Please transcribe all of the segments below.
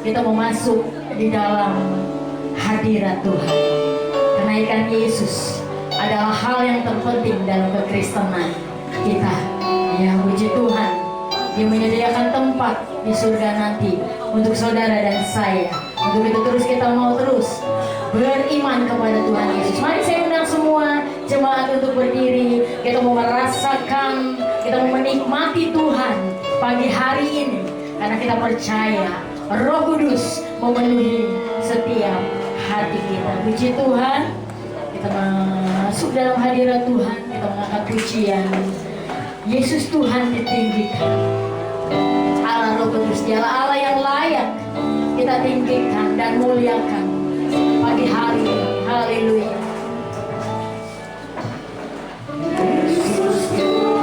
kita mau masuk di dalam hadirat Tuhan. Kenaikan Yesus adalah hal yang terpenting dalam kekristenan kita. Ya, puji Tuhan, Dia menyediakan tempat di surga nanti untuk saudara dan saya. Untuk itu terus kita mau terus beriman kepada Tuhan Yesus. Mari saya undang semua jemaat untuk berdiri. Kita mau merasakan, kita mau menikmati Tuhan pagi hari ini, karena kita percaya Roh Kudus memenuhi setiap hati kita. Puji Tuhan, kita masuk dalam hadirat Tuhan, kita mengangkat pujian. Yesus Tuhan ditinggikan, Allah Roh Kudus, Dialah Allah yang layak kita tinggikan dan muliakan pagi hari ini. Haleluya. Yesus Tuhan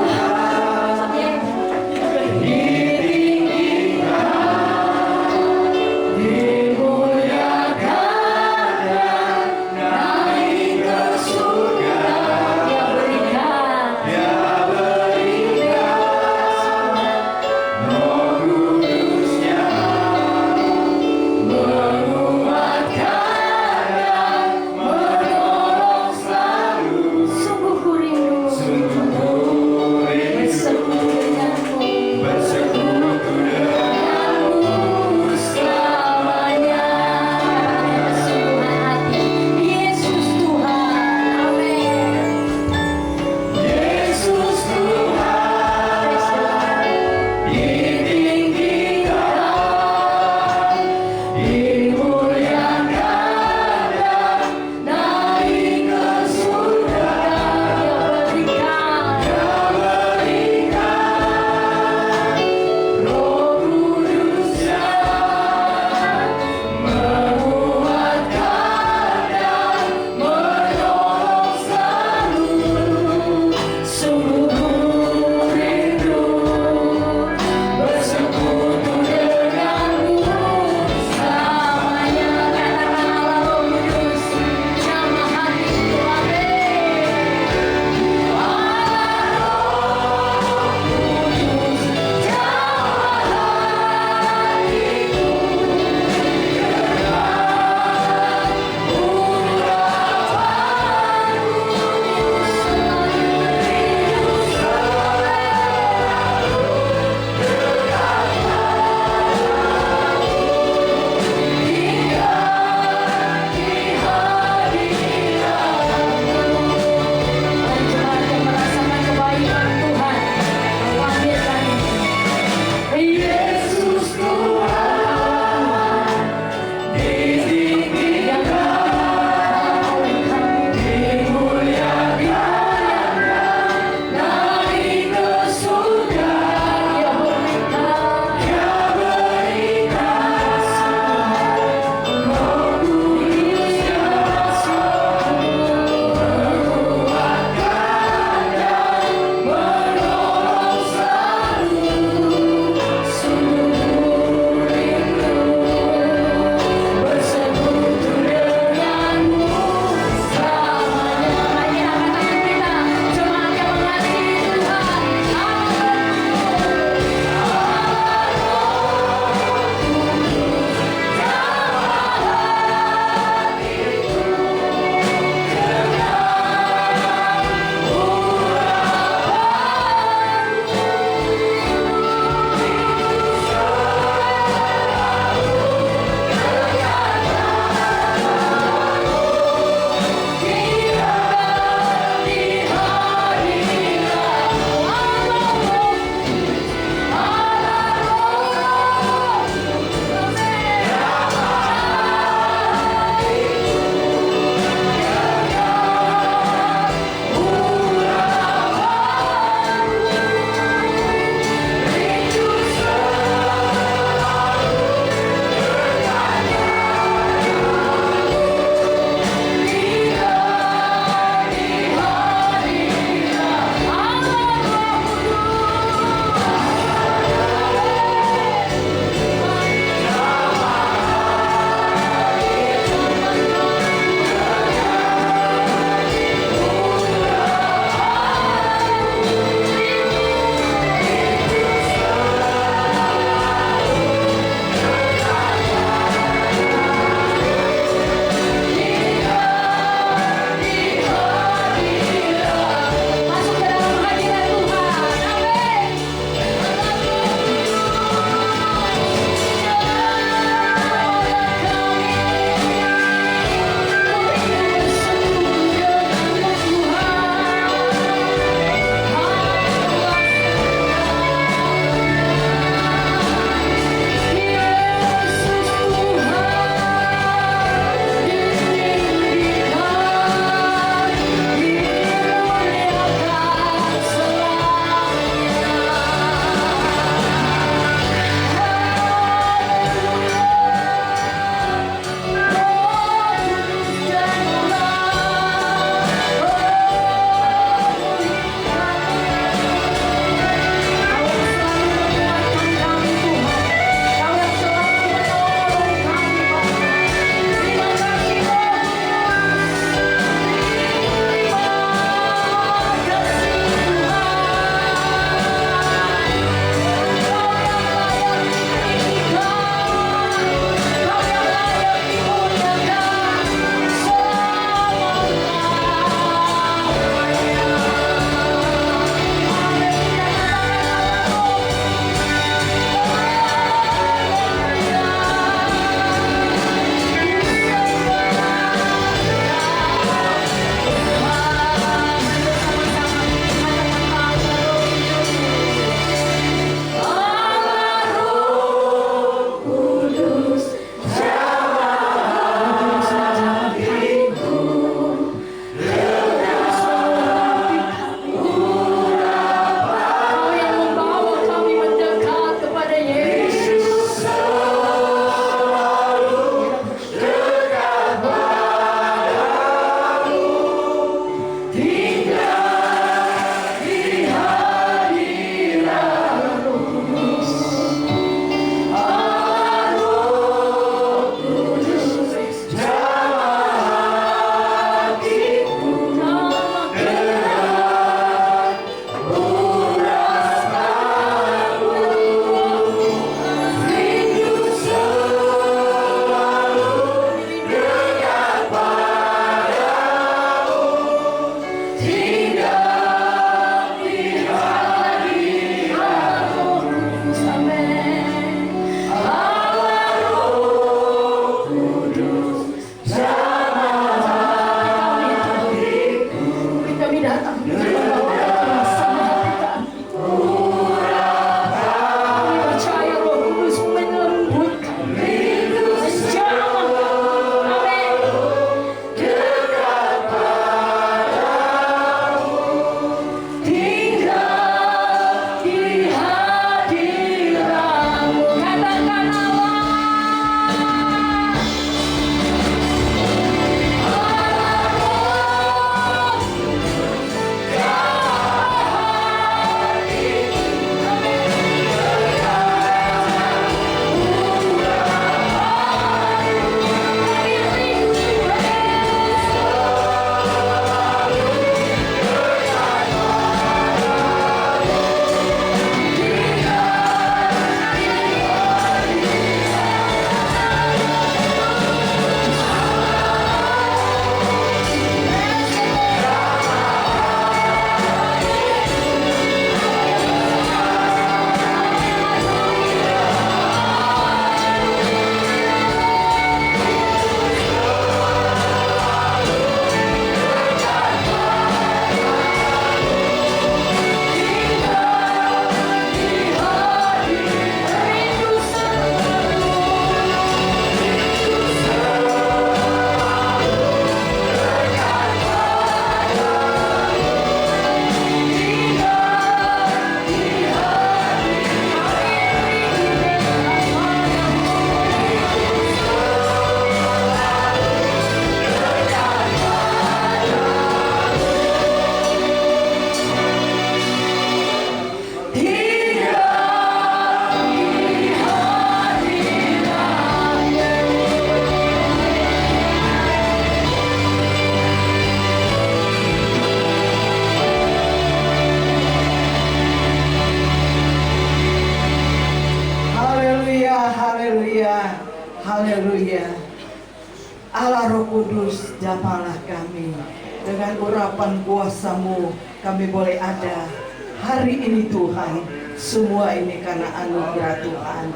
Jamalah kami dengan urapan kuasa-Mu, kami boleh ada hari ini Tuhan. Semua ini karena anugerah Tuhan.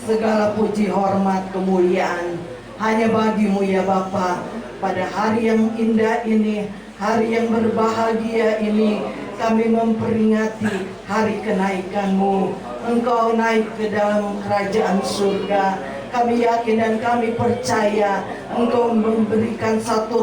Segala puji, hormat, kemuliaan hanya bagi-Mu ya Bapa. Pada hari yang indah ini, hari yang berbahagia ini, kami memperingati hari kenaikan-Mu. Engkau naik ke dalam kerajaan surga. Kami yakin dan kami percaya Engkau memberikan satu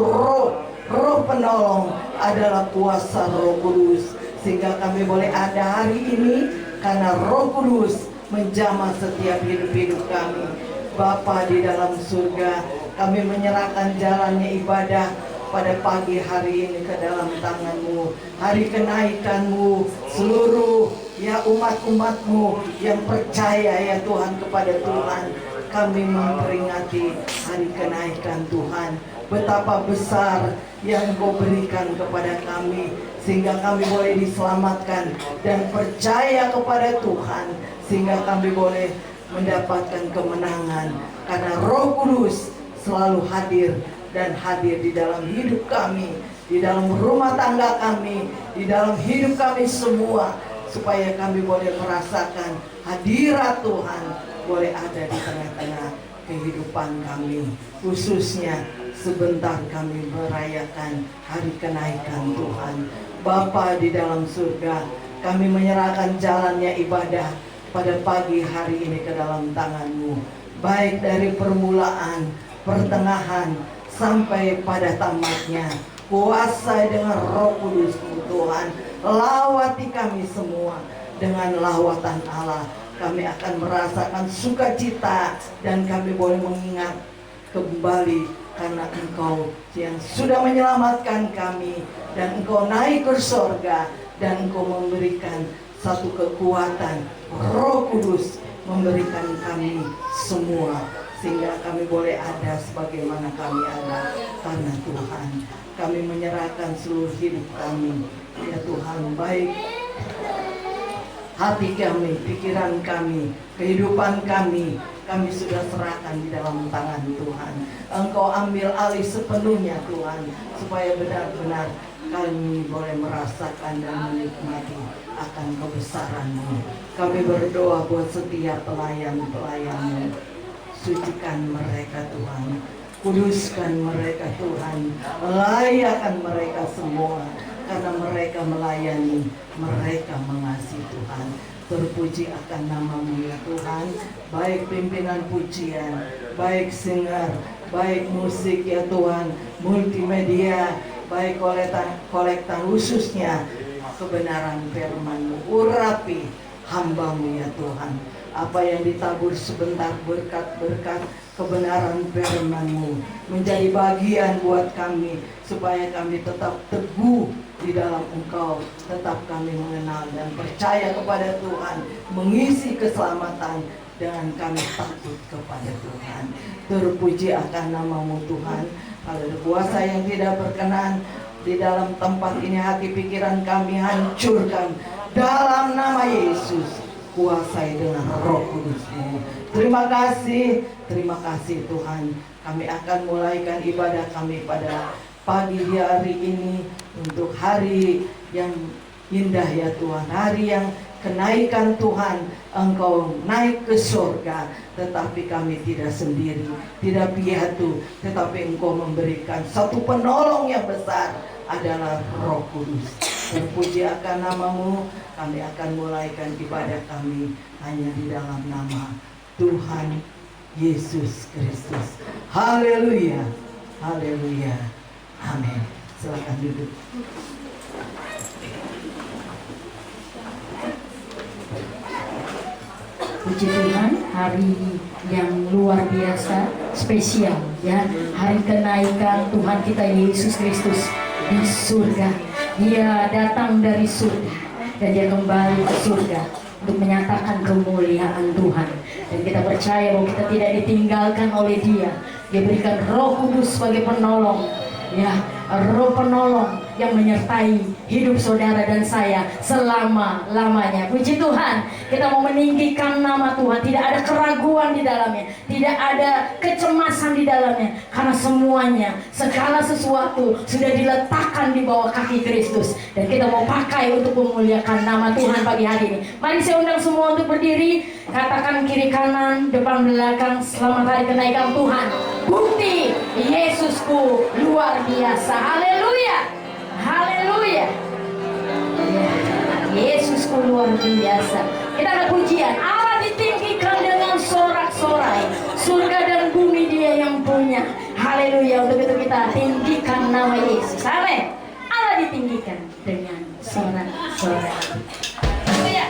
roh penolong adalah kuasa Roh Kudus, sehingga kami boleh ada hari ini karena Roh Kudus menjamah setiap hidup kami. Bapa di dalam surga, kami menyerahkan jalannya ibadah pada pagi hari ini ke dalam tangan-Mu. Hari kenaikan-Mu, seluruh ya umat-umat-Mu yang percaya ya Tuhan kepada Tuhan, kami memperingati hari kenaikan Tuhan. Betapa besar yang Engkau berikan kepada kami, sehingga kami boleh diselamatkan dan percaya kepada Tuhan, sehingga kami boleh mendapatkan kemenangan karena Roh Kudus selalu hadir dan hadir di dalam hidup kami, di dalam rumah tangga kami, di dalam hidup kami semua, supaya kami boleh merasakan hadirat Tuhan boleh ada di tengah-tengah kehidupan kami. Khususnya sebentar kami merayakan hari kenaikan Tuhan. Bapa di dalam surga, kami menyerahkan jalannya ibadah pada pagi hari ini ke dalam tangan-Mu, baik dari permulaan, pertengahan, sampai pada tamatnya. Kuasai dengan Roh Kudus Tuhan, lawati kami semua dengan lawatan Allah. Kami akan merasakan sukacita dan kami boleh mengingat kembali karena Engkau yang sudah menyelamatkan kami, dan Engkau naik ke surga, dan Engkau memberikan satu kekuatan. Roh Kudus memberikan kami semua, sehingga kami boleh ada sebagaimana kami ada karena Tuhan. Kami menyerahkan seluruh hidup kami ya Tuhan, baik hati kami, pikiran kami, kehidupan kami sudah serahkan di dalam tangan Tuhan. Engkau ambil alih sepenuhnya Tuhan, supaya benar-benar kami boleh merasakan dan menikmati akan kebesaran-Mu. Kami berdoa buat setiap pelayan-pelayan-Mu. Sucikan mereka Tuhan, kuduskan mereka Tuhan, layakan mereka semua, karena mereka melayani, mereka mengasihi Tuhan. Terpuji akan nama-Mu ya Tuhan, baik pimpinan pujian, baik singer, baik musik ya Tuhan, multimedia, baik kolektan khususnya kebenaran firman-Mu. Urapi hamba-Mu ya Tuhan, apa yang ditabur sebentar berkat-berkat kebenaran firman-Mu menjadi bagian buat kami, supaya kami tetap teguh di dalam Engkau, tetap kami mengenal dan percaya kepada Tuhan, mengisi keselamatan dengan kami takut kepada Tuhan. Terpuji akan nama-Mu Tuhan. Kalau ada kuasa yang tidak berkenan di dalam tempat ini, hati pikiran kami hancurkan dalam nama Yesus. Kuasai dengan Roh Kudus-Mu. Terima kasih Tuhan. Kami akan mulaikan ibadah kami pada pagi hari ini, untuk hari yang indah ya Tuhan, hari yang kenaikan Tuhan. Engkau naik ke surga, tetapi kami tidak sendiri, tidak piatu, tetapi Engkau memberikan satu penolong yang besar, adalah Roh Kudus. Terpuji akan nama-Mu. Kami akan mulaikan ibadah kami hanya di dalam nama Tuhan Yesus Kristus. Haleluya, haleluya, amin. Silakan duduk. Puji Tuhan, hari yang luar biasa, spesial ya, hari kenaikan Tuhan kita Yesus Kristus di surga. Dia datang dari surga dan dia kembali ke surga untuk menyatakan kemuliaan Tuhan. Dan kita percaya bahwa kita tidak ditinggalkan oleh Dia. Dia berikan Roh Kudus sebagai penolong. Ya, Roh penolong yang menyertai hidup saudara dan saya selama-lamanya. Puji Tuhan, kita mau meninggikan nama Tuhan. Tidak ada keraguan di dalamnya, tidak ada kecemasan di dalamnya, karena semuanya, segala sesuatu sudah diletakkan di bawah kaki Kristus, dan kita mau pakai untuk memuliakan nama Tuhan pagi hari ini. Mari saya undang semua untuk berdiri, katakan kiri kanan, depan belakang, selamat hari kenaikan Tuhan. Bukti Yesusku luar biasa. Haleluya, haleluya. Ya, Yesusku luar biasa. Kita ada pujian. Allah ditinggikan dengan sorak-sorai. Surga dan bumi Dia yang punya. Haleluya. Untuk itu kita tinggikan nama Yesus. Amin. Allah ditinggikan dengan sorak-sorai. Haleluya.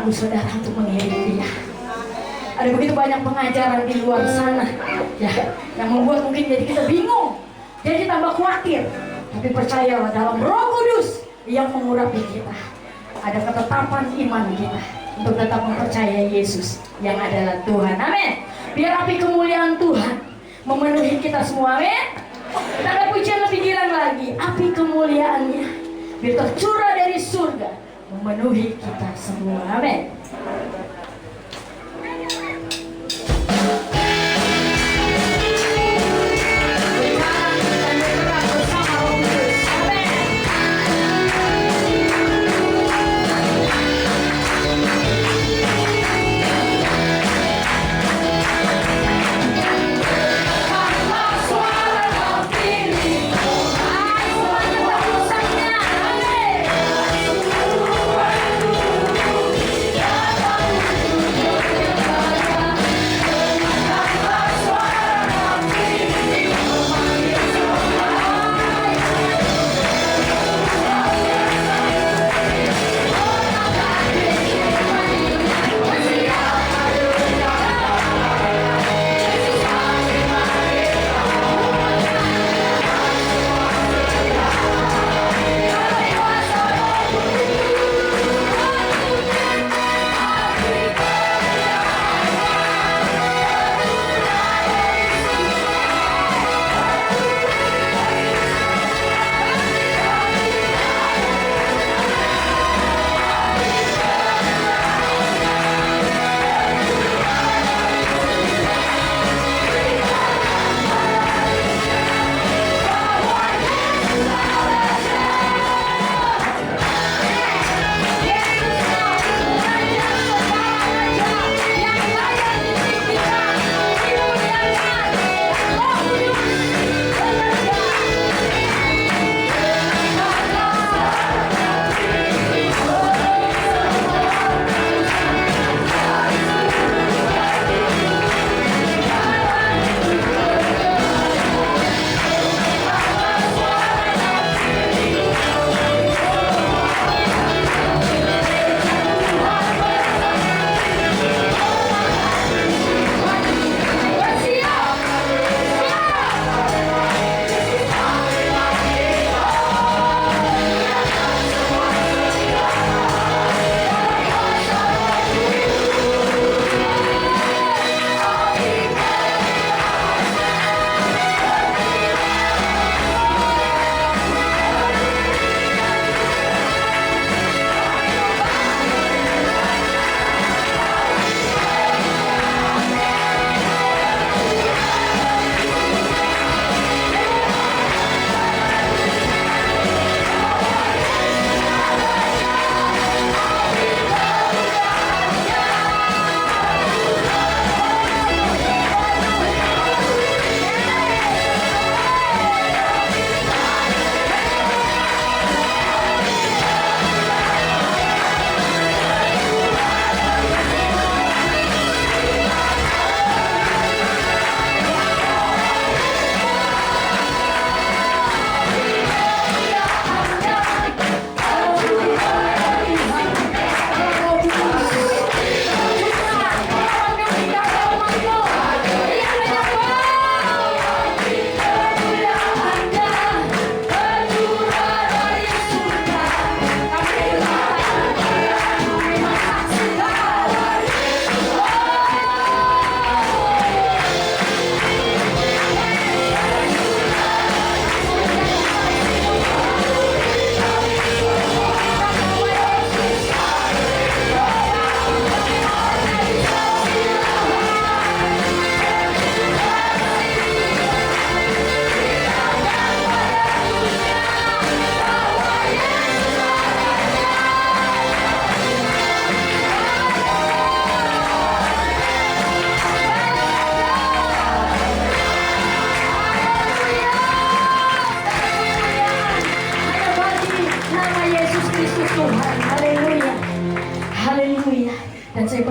ragu saudara untuk mengiring dia. Ada begitu banyak pengajaran di luar sana ya, yang membuat mungkin jadi kita bingung, jadi tambah khawatir. Tapi percayalah dalam Roh Kudus yang mengurapi kita, ada ketetapan iman kita untuk tetap mempercayai Yesus yang adalah Tuhan. Amin. Biar api kemuliaan Tuhan memenuhi kita semua. Amin. Kita ada pujian lebih girang lagi, api kemuliaannya biar tercurah dari surga memenuhi kita semua. Amin.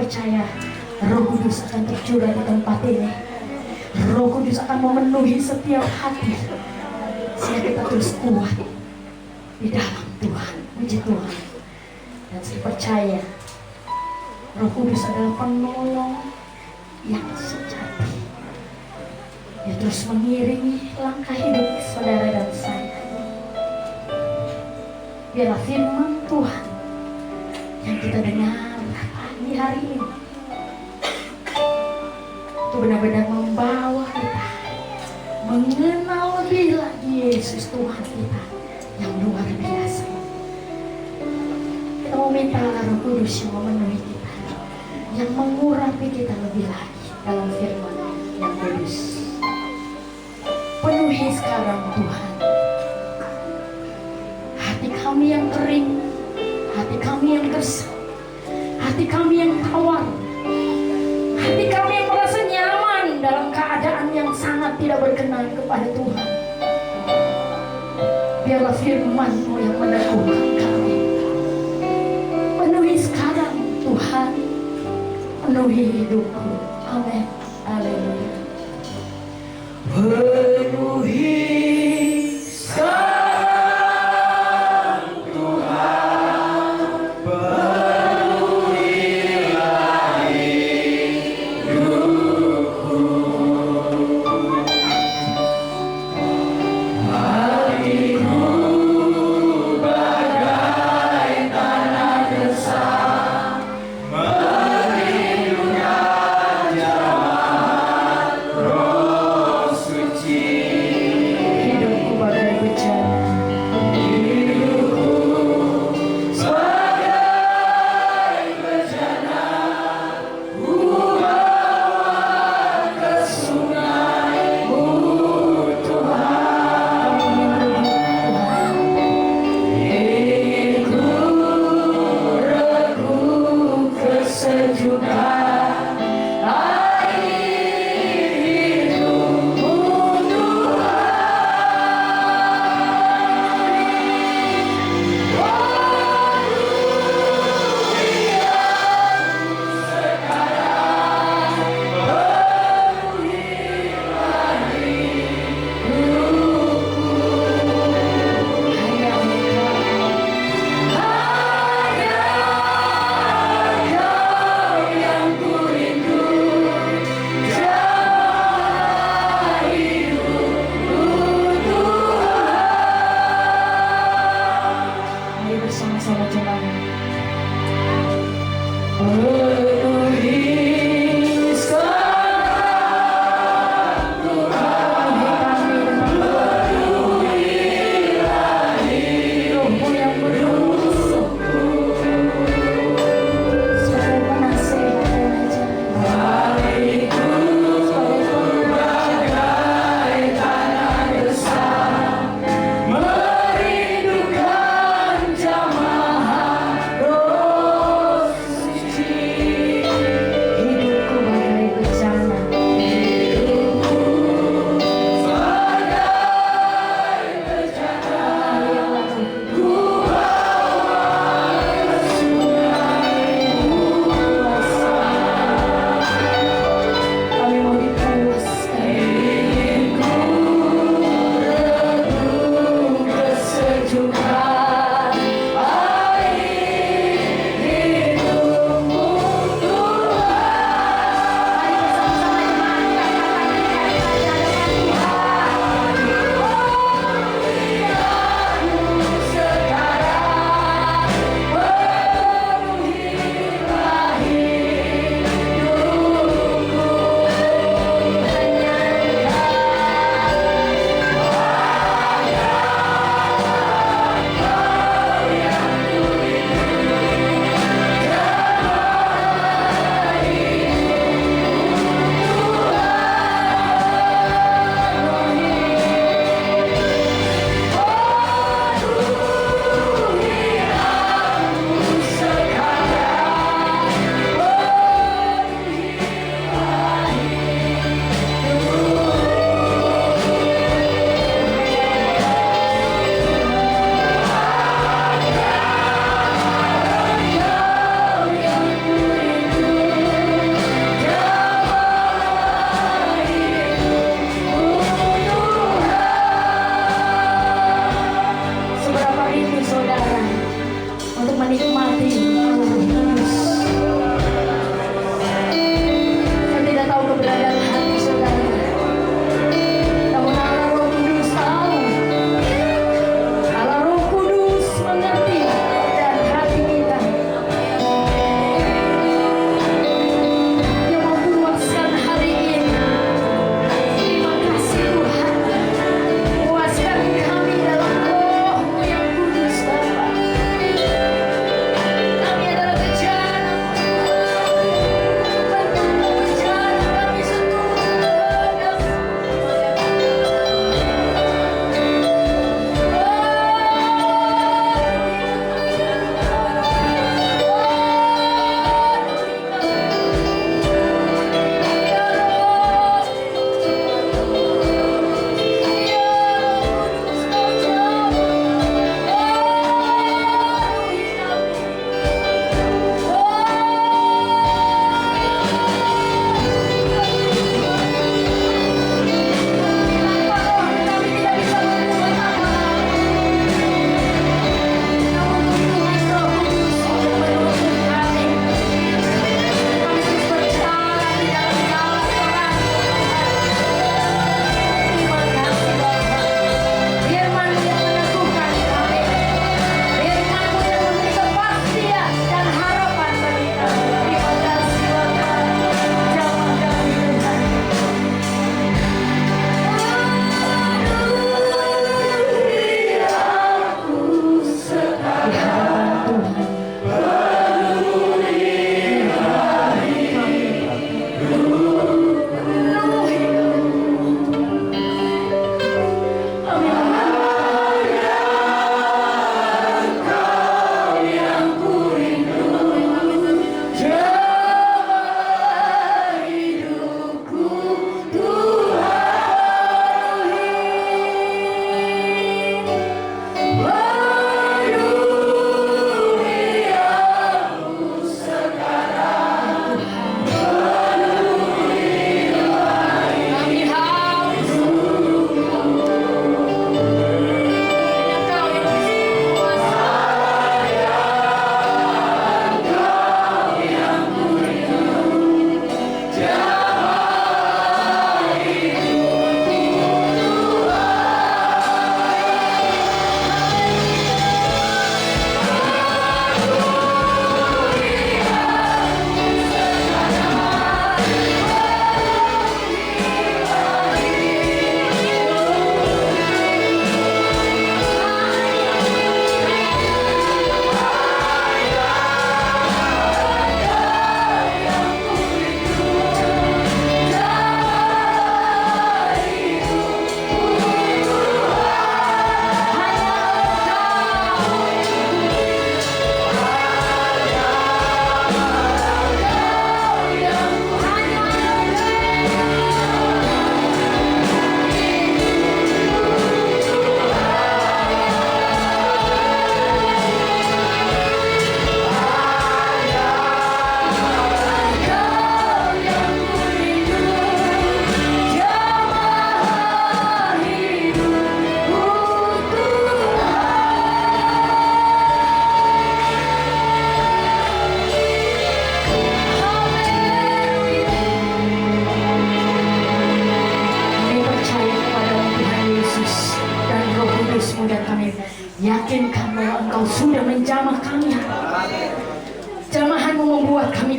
percaya Roh Kudus akan tercurah di tempat ini. Roh Kudus akan memenuhi setiap hati, sehingga kita terus kuat di dalam Tuhan. Puji Tuhan. Dan saya percaya Roh Kudus adalah penolong yang sejati. Dia terus mengiringi langkah hidup saudara dan saya. Biarlah firman Tuhan yang kita dengar pagi hari ini itu benar-benar membawa kita mengenal lebih lagi Yesus Tuhan kita yang luar biasa. Kita mau minta Roh Kudus yang memenuhi kita, yang mengurapi kita lebih lagi dalam firman yang kudus. Penuhi sekarang Tuhan hati kami yang kering, hati kami yang gersang, hati kami yang tawar, hati kami yang merasa nyaman dalam keadaan yang sangat tidak berkenan kepada Tuhan. Biarlah firman-Mu yang meneguhkan kami. Penuhi sekarang Tuhan, penuhi hidupku. Amin. Haleluya. Penuhi sekarang Tuhan, penuhilah hidupku. Hatiku bagai tanah gersang, merindunya jamaah Roh Suci.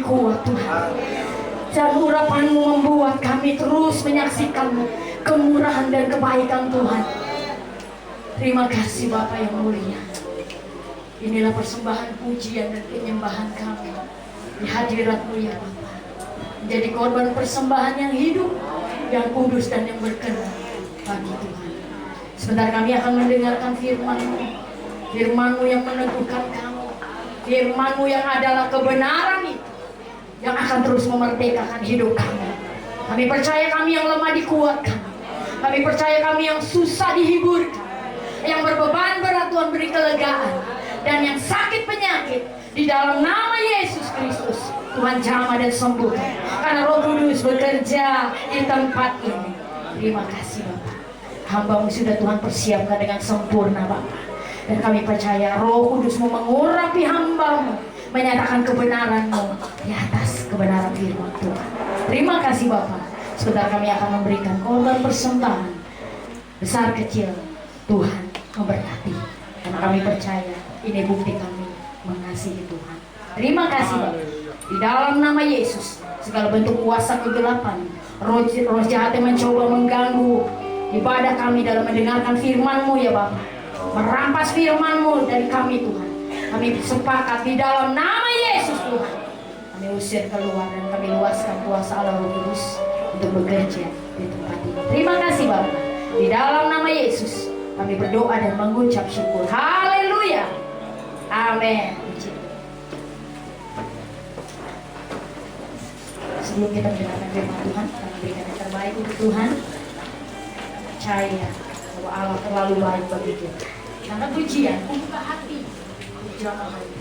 kuat Tuhan. Dan urapan-Mu membuat kami terus menyaksikan kemurahan dan kebaikan Tuhan. Terima kasih Bapa yang mulia. Inilah persembahan pujian dan penyembahan kami di hadirat-Mu ya Bapa. Menjadi korban persembahan yang hidup, yang kudus dan yang berkenan bagi Tuhan. Sebentar kami akan mendengarkan firman-Mu. Firman-Mu yang meneguhkan kami. Firman-Mu yang adalah kebenaran itu, yang akan terus memerdekakan hidup kami. Kami percaya kami yang lemah dikuatkan. Kami percaya kami yang susah dihiburkan. Yang berbeban berat Tuhan beri kelegaan. Dan yang sakit penyakit di dalam nama Yesus Kristus Tuhan jamah dan sembuhkan. Karena Roh Kudus bekerja di tempat ini. Terima kasih Bapak. Hamba-Mu sudah Tuhan persiapkan dengan sempurna Bapak. Dan kami percaya Roh Kudus-Mu mengurapi hamba-Mu, menyatakan kebenaran-Mu di atas kebenaran firman Tuhan. Terima kasih Bapak. Sebentar kami akan memberikan korban persembahan besar kecil. Tuhan memberkati. Karena kami percaya ini bukti kami mengasihi Tuhan. Terima kasih Bapak. Di dalam nama Yesus, segala bentuk kuasa kegelapan, roh jahat yang mencoba mengganggu ibadah kami dalam mendengarkan firman-Mu ya Bapak, merampas firman-Mu dari kami Tuhan. Kami sepakat di dalam nama Yesus Tuhan. Kami usir keluar dan kami luaskan kuasa Allah Roh Kudus untuk bekerja di tempat ini. Terima kasih Bapak. Di dalam nama Yesus kami berdoa dan mengucap syukur. Haleluya. Amin. Sebelum kita mendengarkan firman Tuhan, kita memberikan yang terbaik untuk Tuhan. Percaya bahwa Allah terlalu baik bagi kita. Karena pujian membuka hati. Jangan hati.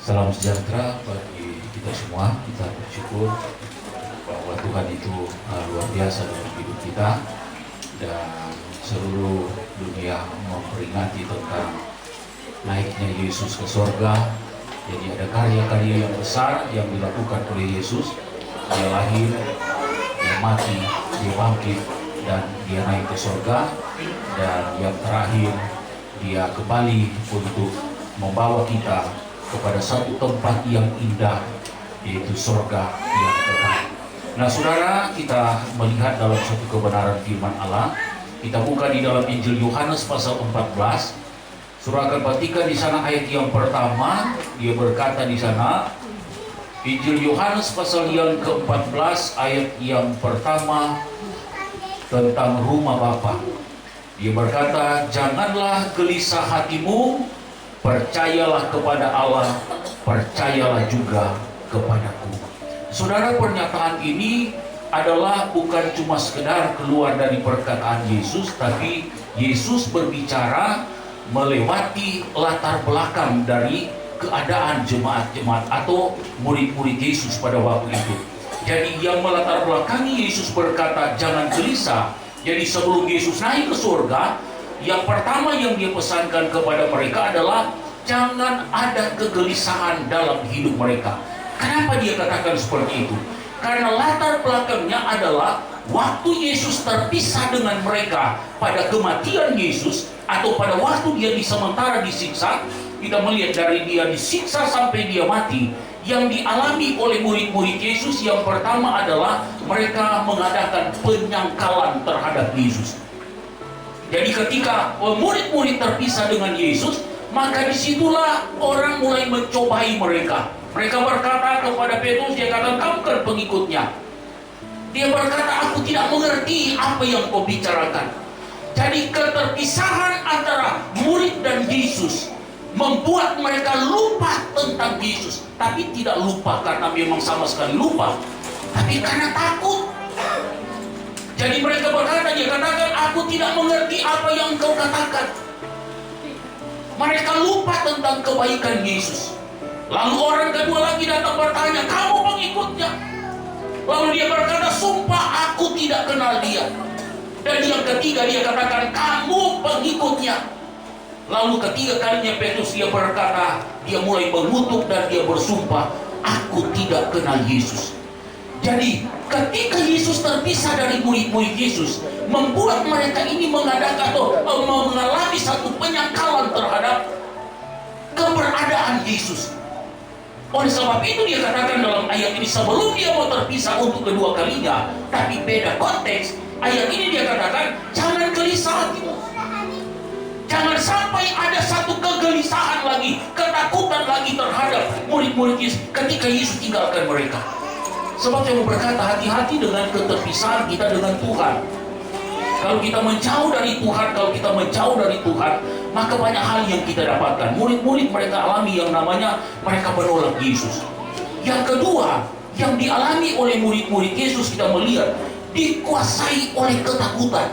Salam sejahtera bagi kita semua. Kita bersyukur bahwa Tuhan itu luar biasa dalam hidup kita, dan seluruh dunia memperingati tentang naiknya Yesus ke sorga. Jadi ada karya-karya yang besar yang dilakukan oleh Yesus. Dia lahir, dia mati, dia bangkit, dan dia naik ke sorga. Dan yang terakhir, dia kembali untuk membawa kita kepada satu tempat yang indah, yaitu surga yang kekal. Nah saudara, kita melihat dalam satu kebenaran firman Allah. Kita buka di dalam Injil Yohanes pasal 14. Saudara akan perhatikan di sana ayat yang pertama, dia berkata di sana, Injil Yohanes pasal yang ke-14 ayat yang pertama tentang rumah Bapa. Dia berkata, janganlah gelisah hatimu, percayalah kepada Allah, percayalah juga kepadaku. Saudara, pernyataan ini adalah bukan cuma sekedar keluar dari perkataan Yesus, tapi Yesus berbicara melewati latar belakang dari keadaan jemaat-jemaat atau murid-murid Yesus pada waktu itu. Jadi yang melatar belakangi Yesus berkata jangan gelisah. Jadi sebelum Yesus naik ke surga, yang pertama yang dia pesankan kepada mereka adalah jangan ada kegelisahan dalam hidup mereka. Kenapa dia katakan seperti itu? Karena latar belakangnya adalah waktu Yesus terpisah dengan mereka pada kematian Yesus, atau pada waktu dia sementara disiksa. Kita melihat dari dia disiksa sampai dia mati, yang dialami oleh murid-murid Yesus yang pertama adalah mereka mengadakan penyangkalan terhadap Yesus. Jadi ketika murid-murid terpisah dengan Yesus, maka disitulah orang mulai mencobai mereka. Mereka berkata kepada Petrus, dia kata, kamu kan pengikutnya. Dia berkata, aku tidak mengerti apa yang kau bicarakan. Jadi keterpisahan antara murid dan Yesus membuat mereka lupa tentang Yesus. Tapi tidak lupa karena memang sama sekali lupa, tapi karena takut. Jadi mereka berkata, dia katakan, aku tidak mengerti apa yang kau katakan. Mereka lupa tentang kebaikan Yesus. Lalu orang kedua lagi datang bertanya, kamu pengikutnya? Lalu dia berkata, sumpah aku tidak kenal dia. Dan yang ketiga dia katakan, kamu pengikutnya. Lalu ketiga kalinya Petrus dia berkata, dia mulai mengutuk dan dia bersumpah, aku tidak kenal Yesus. Jadi ketika Yesus terpisah dari murid-murid Yesus, membuat mereka ini mengadakan atau mengalami satu penyangkalan terhadap keberadaan Yesus. Oleh sebab itu dia katakan dalam ayat ini, sebelum dia mau terpisah untuk kedua kalinya, tapi beda konteks. Ayat ini dia katakan, jangan gelisah hatimu. Jangan sampai ada satu kegelisahan lagi, ketakutan lagi terhadap murid-murid Yesus ketika Yesus tinggalkan mereka. Sebab saya berkata, hati-hati dengan keterpisahan kita dengan Tuhan. Kalau kita menjauh dari Tuhan, maka banyak hal yang kita dapatkan. Murid-murid mereka alami yang namanya mereka menolak Yesus. Yang kedua, yang dialami oleh murid-murid Yesus, kita melihat dikuasai oleh ketakutan.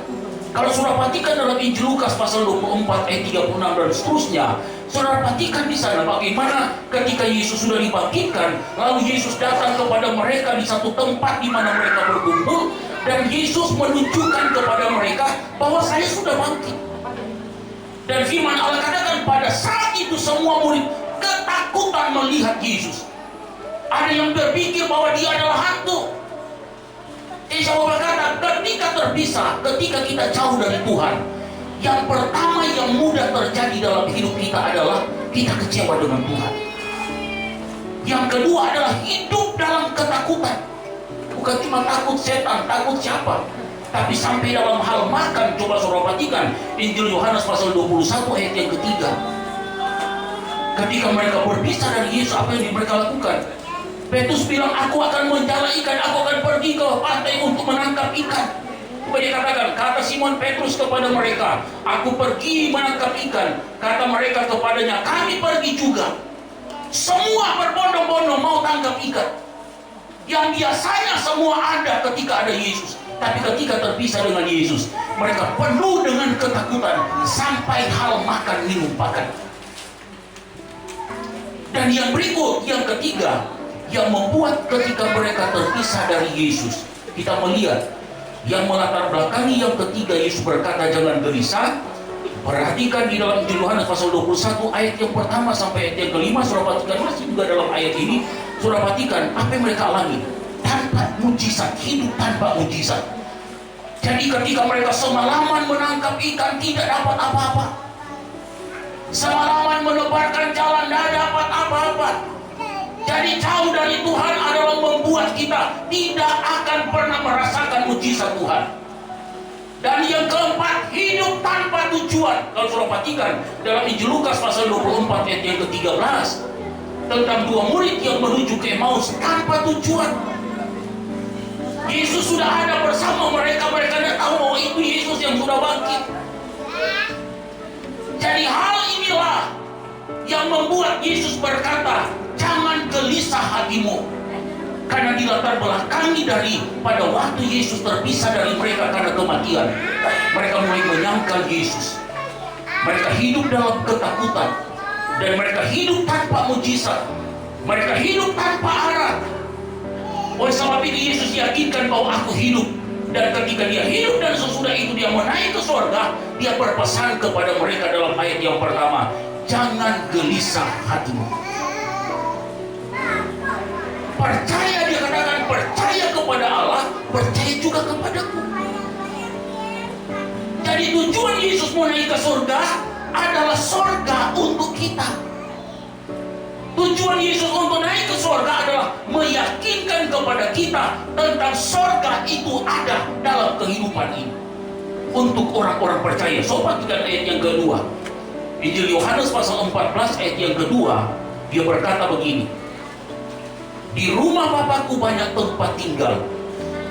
Kalau saudara perhatikan dalam Injil Lukas pasal 24 ayat 36 dan seterusnya, saudara perhatikan di sana bagaimana ketika Yesus sudah dibangkitkan, lalu Yesus datang kepada mereka di satu tempat di mana mereka berkumpul, dan Yesus menunjukkan kepada mereka bahwa saya sudah bangkit. Dan firman Allah katakan pada saat itu semua murid ketakutan melihat Yesus. Ada yang berpikir bahwa dia adalah hantu. Jadi saya berkata, ketika terpisah, ketika kita jauh dari Tuhan, yang pertama yang mudah terjadi dalam hidup kita adalah kita kecewa dengan Tuhan. Yang kedua adalah hidup dalam ketakutan. Bukan cuma takut setan, takut siapa, tapi sampai dalam hal makan. Coba saudara perhatikan Injil Yohanes pasal 21 ayat yang ketiga. Ketika mereka berpisah dari Yesus, apa yang mereka lakukan? Petrus bilang, aku akan menjala ikan, aku akan pergi ke pantai untuk menangkap ikan. Dia katakan, kata Simon Petrus kepada mereka, aku pergi menangkap ikan. Kata mereka kepadanya, kami pergi juga. Semua berbondong-bondong mau tangkap ikan. Yang biasanya semua ada ketika ada Yesus, tapi ketika terpisah dengan Yesus, mereka penuh dengan ketakutan sampai hal makan minum pakan. Dan yang berikut, yang ketiga, yang membuat ketika mereka terpisah dari Yesus, kita melihat yang melatar belakangi yang ketiga, Yesus berkata jangan gelisah. Perhatikan di dalam Injil Yohanes pasal 21 ayat yang pertama sampai ayat yang kelima. Saudara perhatikan masih juga dalam ayat ini. Saudara perhatikan apa yang mereka alami. Tanpa mujizat, hidup tanpa mujizat. Jadi ketika mereka semalaman menangkap ikan tidak dapat apa-apa. semalaman menebarkan jalan, tidak dapat apa-apa. Jadi jauh dari Tuhan adalah membuat kita tidak akan pernah merasakan mujizat Tuhan. Dan yang keempat, hidup tanpa tujuan. Kalau sudah perhatikan dalam Injil Lukas pasal 24 ayat yang ke-13 tentang dua murid yang menuju ke Emmaus tanpa tujuan. Yesus sudah ada bersama mereka, mereka tidak tahu bahwa itu Yesus yang sudah bangkit. Jadi hal inilah yang membuat Yesus berkata, jangan gelisah hatimu. Karena di latar belakangi pada waktu Yesus terpisah dari mereka karena kematian, mereka mulai menyangkal Yesus. Mereka hidup dalam ketakutan, dan mereka hidup tanpa mujizat. Mereka hidup tanpa arah. Oleh sebab itu Yesus yakinkan bahwa aku hidup. Dan ketika dia hidup dan sesudah itu dia menaik ke surga, dia berpesan kepada mereka dalam ayat yang pertama, jangan gelisah hatimu. Percaya, dia katakan, percaya kepada Allah, percaya juga kepadaku. Jadi tujuan Yesus mau naik ke surga adalah surga untuk kita. Tujuan Yesus untuk naik ke surga adalah meyakinkan kepada kita tentang surga itu ada dalam kehidupan ini. Untuk orang-orang percaya. Sobat, perhatikan ayat yang kedua. Injil Yohanes pasal 14 ayat yang kedua, dia berkata begini, di rumah Bapakku banyak tempat tinggal.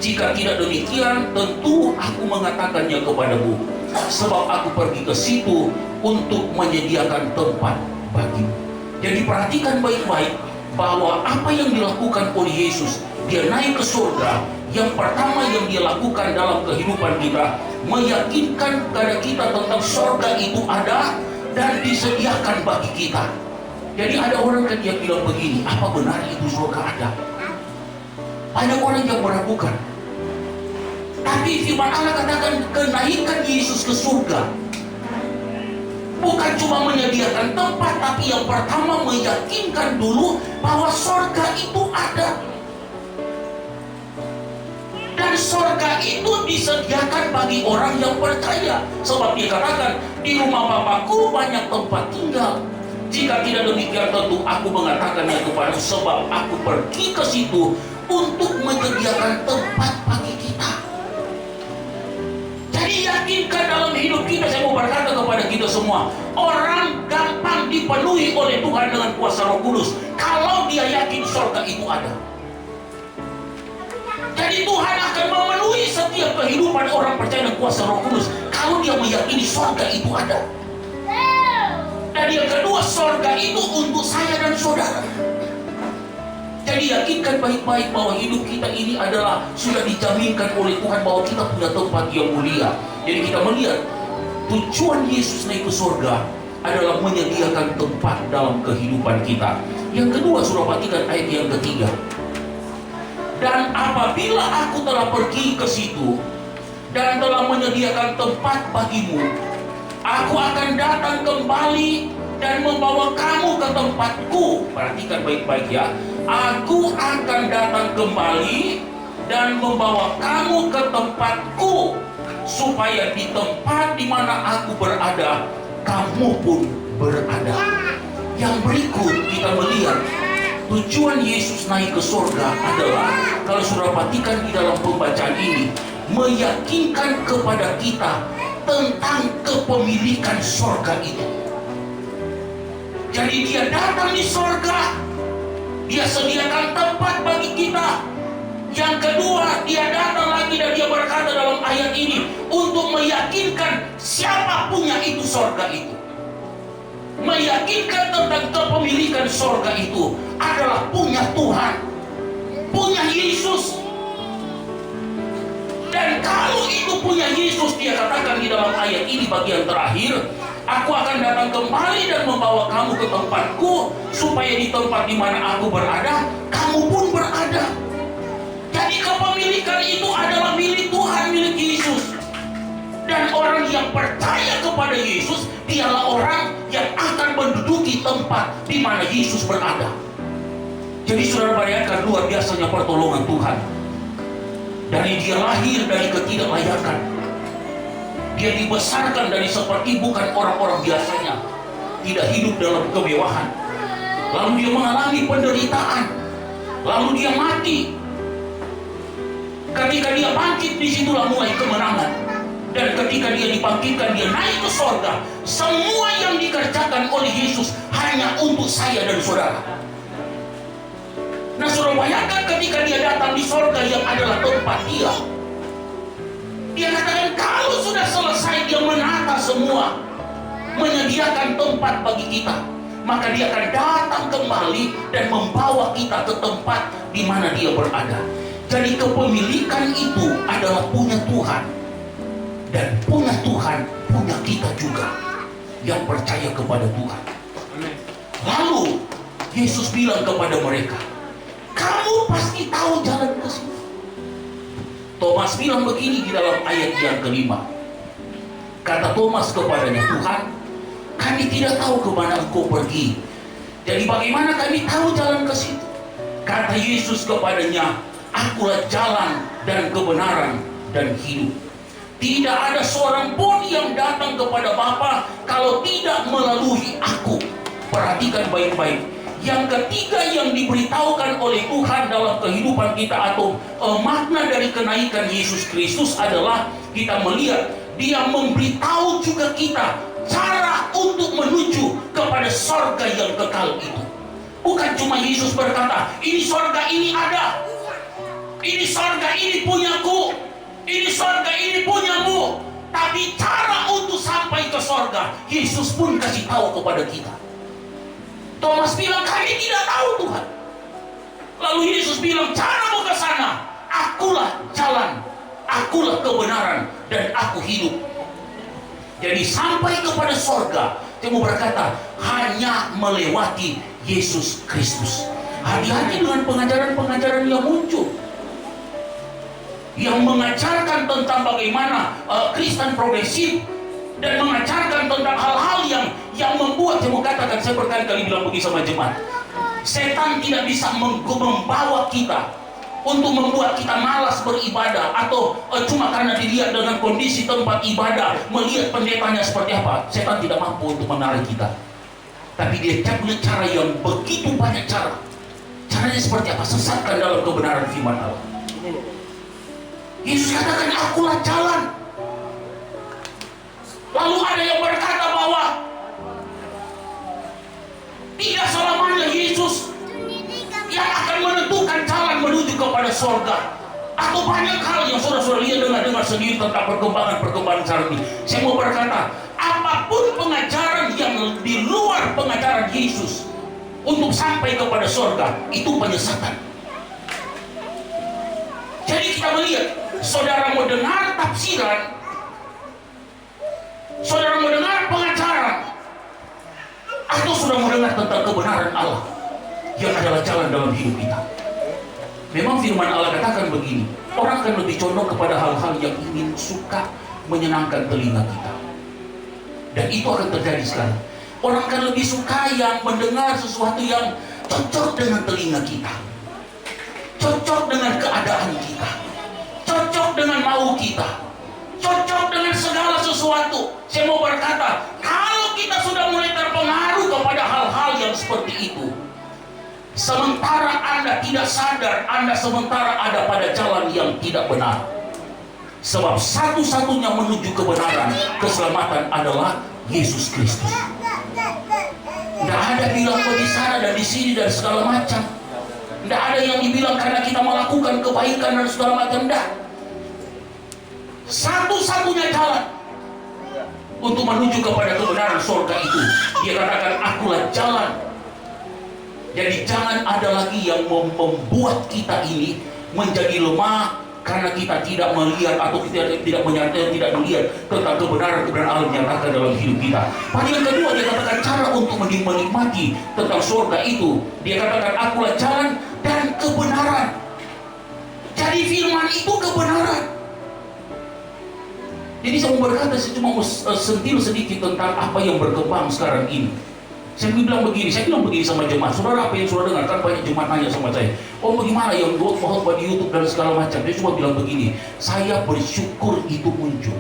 Jika tidak demikian, tentu aku mengatakannya kepadamu. Sebab aku pergi ke situ untuk menyediakan tempat bagimu. Jadi perhatikan baik-baik bahwa apa yang dilakukan oleh Yesus, dia naik ke surga. Yang pertama yang dia lakukan dalam kehidupan kita, meyakinkan kepada kita tentang surga itu ada dan disediakan bagi kita. Jadi ada orang kan yang bilang begini, apa benar itu surga ada? Banyak orang yang meragukan. Tapi firman Allah katakan kenaikan Yesus ke surga bukan cuma menyediakan tempat, tapi yang pertama meyakinkan dulu bahwa surga itu ada. Dan surga itu disediakan bagi orang yang percaya. Sebab dia katakan, di rumah Bapakku banyak tempat tinggal. Jika tidak demikian, tentu aku mengatakannya kepadamu, sebab aku pergi ke situ untuk menyediakan tempat bagi kita. Jadi yakinkan dalam hidup kita, saya mau berkata kepada kita semua, orang gampang dipenuhi oleh Tuhan dengan kuasa Roh Kudus kalau dia yakin surga itu ada. Jadi Tuhan akan memenuhi setiap kehidupan orang percaya dengan kuasa Roh Kudus kalau dia meyakini surga itu ada. Dan yang kedua, surga itu untuk saya dan saudara. Jadi yakinkan baik-baik bahwa hidup kita ini adalah sudah dijaminkan oleh Tuhan bahwa kita punya tempat yang mulia. Jadi kita melihat tujuan Yesus naik ke surga adalah menyediakan tempat dalam kehidupan kita. Yang kedua, sudah perhatikan ayat yang ketiga. Dan apabila aku telah pergi ke situ dan telah menyediakan tempat bagimu, aku akan datang kembali dan membawa kamu ke tempatku. Perhatikan baik-baik ya. Aku akan datang kembali dan membawa kamu ke tempatku, supaya di tempat di mana aku berada, kamu pun berada. Yang berikut kita melihat tujuan Yesus naik ke surga adalah, kalau sudah perhatikan di dalam pembacaan ini, meyakinkan kepada kita tentang kepemilikan surga itu. Jadi dia datang di surga, dia sediakan tempat bagi kita. Yang kedua, dia datang lagi dan dia berkata dalam ayat ini untuk meyakinkan siapa punya itu surga itu. Meyakinkan tentang kepemilikan surga itu adalah punya Tuhan, punya Yesus. Dan kalau itu punya Yesus, dia katakan di dalam ayat ini bagian terakhir, aku akan datang kembali dan membawa kamu ke tempatku, supaya di tempat di mana aku berada, kamu pun berada. Jadi kepemilikan itu adalah milik Tuhan, milik Yesus. Dan orang yang percaya kepada Yesus, dialah orang yang akan menduduki tempat di mana Yesus berada. Jadi saudara bayangkan luar biasanya pertolongan Tuhan. Dari dia lahir dari ketidaklayakan, dia dibesarkan dari seperti bukan orang-orang biasanya. tidak hidup dalam kemewahan. Lalu dia mengalami penderitaan. Lalu dia mati. Ketika dia bangkit, disitulah mulai kemenangan. Dan ketika dia dibangkitkan, dia naik ke sorga. Semua yang dikerjakan oleh Yesus hanya untuk saya dan saudara. Nah, saudara bayangkan ketika dia datang di sorga yang adalah tempat dia. Dia katakan kalau sudah selesai, dia menata semua, menyediakan tempat bagi kita, maka dia akan datang kembali dan membawa kita ke tempat di mana dia berada. Jadi kepemilikan itu adalah punya Tuhan, dan punya Tuhan punya kita juga yang percaya kepada Tuhan. Lalu Yesus bilang kepada mereka, kamu pasti tahu jalan ke situ. Thomas bilang begini di dalam ayat yang kelima. Kata Thomas kepadanya, Tuhan, kami tidak tahu kemana engkau pergi. Jadi bagaimana kami tahu jalan ke situ? Kata Yesus kepadanya, akulah jalan dan kebenaran dan hidup. Tidak ada seorang pun yang datang kepada Bapa kalau tidak melalui aku. Perhatikan baik-baik. Yang ketiga yang diberitahukan oleh Tuhan dalam kehidupan kita atau makna dari kenaikan Yesus Kristus adalah kita melihat dia memberitahu juga kita cara untuk menuju kepada sorga yang kekal itu. Bukan cuma Yesus berkata, ini sorga ini ada, ini sorga ini punyaku, ini sorga ini punyamu. Tapi cara untuk sampai ke sorga, Yesus pun kasih tahu kepada kita. Thomas bilang, kami tidak tahu Tuhan. Lalu Yesus bilang, caramu ke sana. Akulah jalan, akulah kebenaran, dan aku hidup. Jadi sampai kepada sorga, saya mau berkata, hanya melewati Yesus Kristus. Hati-hati dengan pengajaran-pengajaran yang muncul, yang mengajarkan tentang bagaimana Kristen progresif, dan mengajarkan tentang hal-hal yang membuat, saya mau katakan, saya berkali-kali bilang begini sama jemaat, setan tidak bisa membawa kita untuk membuat kita malas beribadah, atau cuma karena dilihat dengan kondisi tempat ibadah, melihat pendetanya seperti apa. Setan tidak mampu untuk menarik kita. Tapi dia punya cara yang begitu banyak cara. Caranya seperti apa? Sesatkan dalam kebenaran firman Allah. Yesus katakan, akulah jalan. Lalu ada yang berkata bahwa tidak selamanya Yesus yang akan menentukan jalan menuju kepada sorga. Atau banyak hal yang saudara-saudara lihat dengar sendiri tentang perkembangan cara ini. Saya mau berkata, apapun pengajaran yang di luar pengajaran Yesus untuk sampai kepada sorga, itu penyesatan. Jadi kita melihat, saudara mau dengar tafsiran, saudara mendengar pengajaran, atau sudah mendengar tentang kebenaran Allah yang adalah jalan dalam hidup kita. Memang firman Allah katakan begini, orang akan lebih condong kepada hal-hal yang ingin suka menyenangkan telinga kita. Dan itu akan terjadi sekarang. Orang akan lebih suka yang mendengar sesuatu yang cocok dengan telinga kita, cocok dengan keadaan kita, cocok dengan mau kita, cocok dengan segala sesuatu. Saya mau berkata, kalau kita sudah mulai terpengaruh kepada hal-hal yang seperti itu, sementara Anda tidak sadar, Anda sementara ada pada jalan yang tidak benar. Sebab satu-satunya menuju kebenaran, keselamatan adalah Yesus Kristus. Tidak ada bilang di sana dan di sini dan segala macam. Tidak ada yang dibilang karena kita melakukan kebaikan dan segala macam. Tidak. Satu-satunya jalan untuk menuju kepada kebenaran surga itu, dia katakan, akulah jalan. Jadi jangan ada lagi yang membuat kita ini menjadi lemah karena kita tidak melihat atau kita tidak menyadari, tidak melihat tentang kebenaran Allah yang nyatakan dalam hidup kita. Pada yang kedua, dia katakan cara untuk menikmati tentang surga itu, dia katakan, akulah jalan dan kebenaran. Jadi firman itu kebenaran. Jadi saya mau berkata, saya cuma mau sentil sedikit tentang apa yang berkembang sekarang ini. Saya bilang begini sama jemaat, saudara, apa yang saudara dengar? Kan banyak jemaat nanya sama saya, oh bagaimana yang khotbah di YouTube dan segala macam. Dia cuma bilang begini, saya bersyukur itu muncul.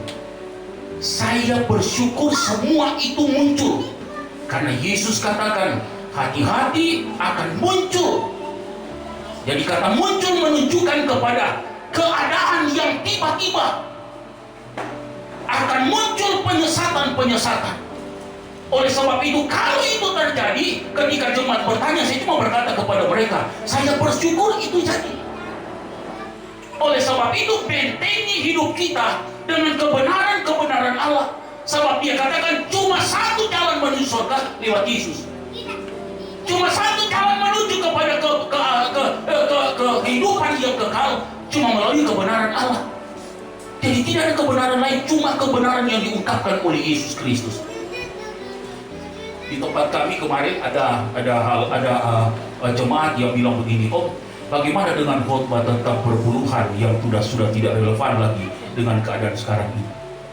Saya bersyukur semua itu muncul. Karena Yesus katakan, hati-hati akan muncul. Jadi kata muncul menunjukkan kepada keadaan yang tiba-tiba akan muncul penyesatan-penyesatan. Oleh sebab itu, kalau itu terjadi, ketika jemaat bertanya, saya cuma berkata kepada mereka, saya bersyukur itu jadi. Oleh sebab itu, bentengi hidup kita dengan kebenaran-kebenaran Allah. Sebab dia katakan cuma satu jalan menuju surga lewat Yesus. Cuma satu jalan menuju kepada kehidupan yang kekal, cuma melalui kebenaran Allah. Jadi tidak ada kebenaran lain, cuma kebenaran yang diungkapkan oleh Yesus Kristus. Di tempat kami kemarin ada jemaat yang bilang begini, Om, bagaimana dengan khotbah tentang perpuluhan yang sudah tidak relevan lagi dengan keadaan sekarang ini?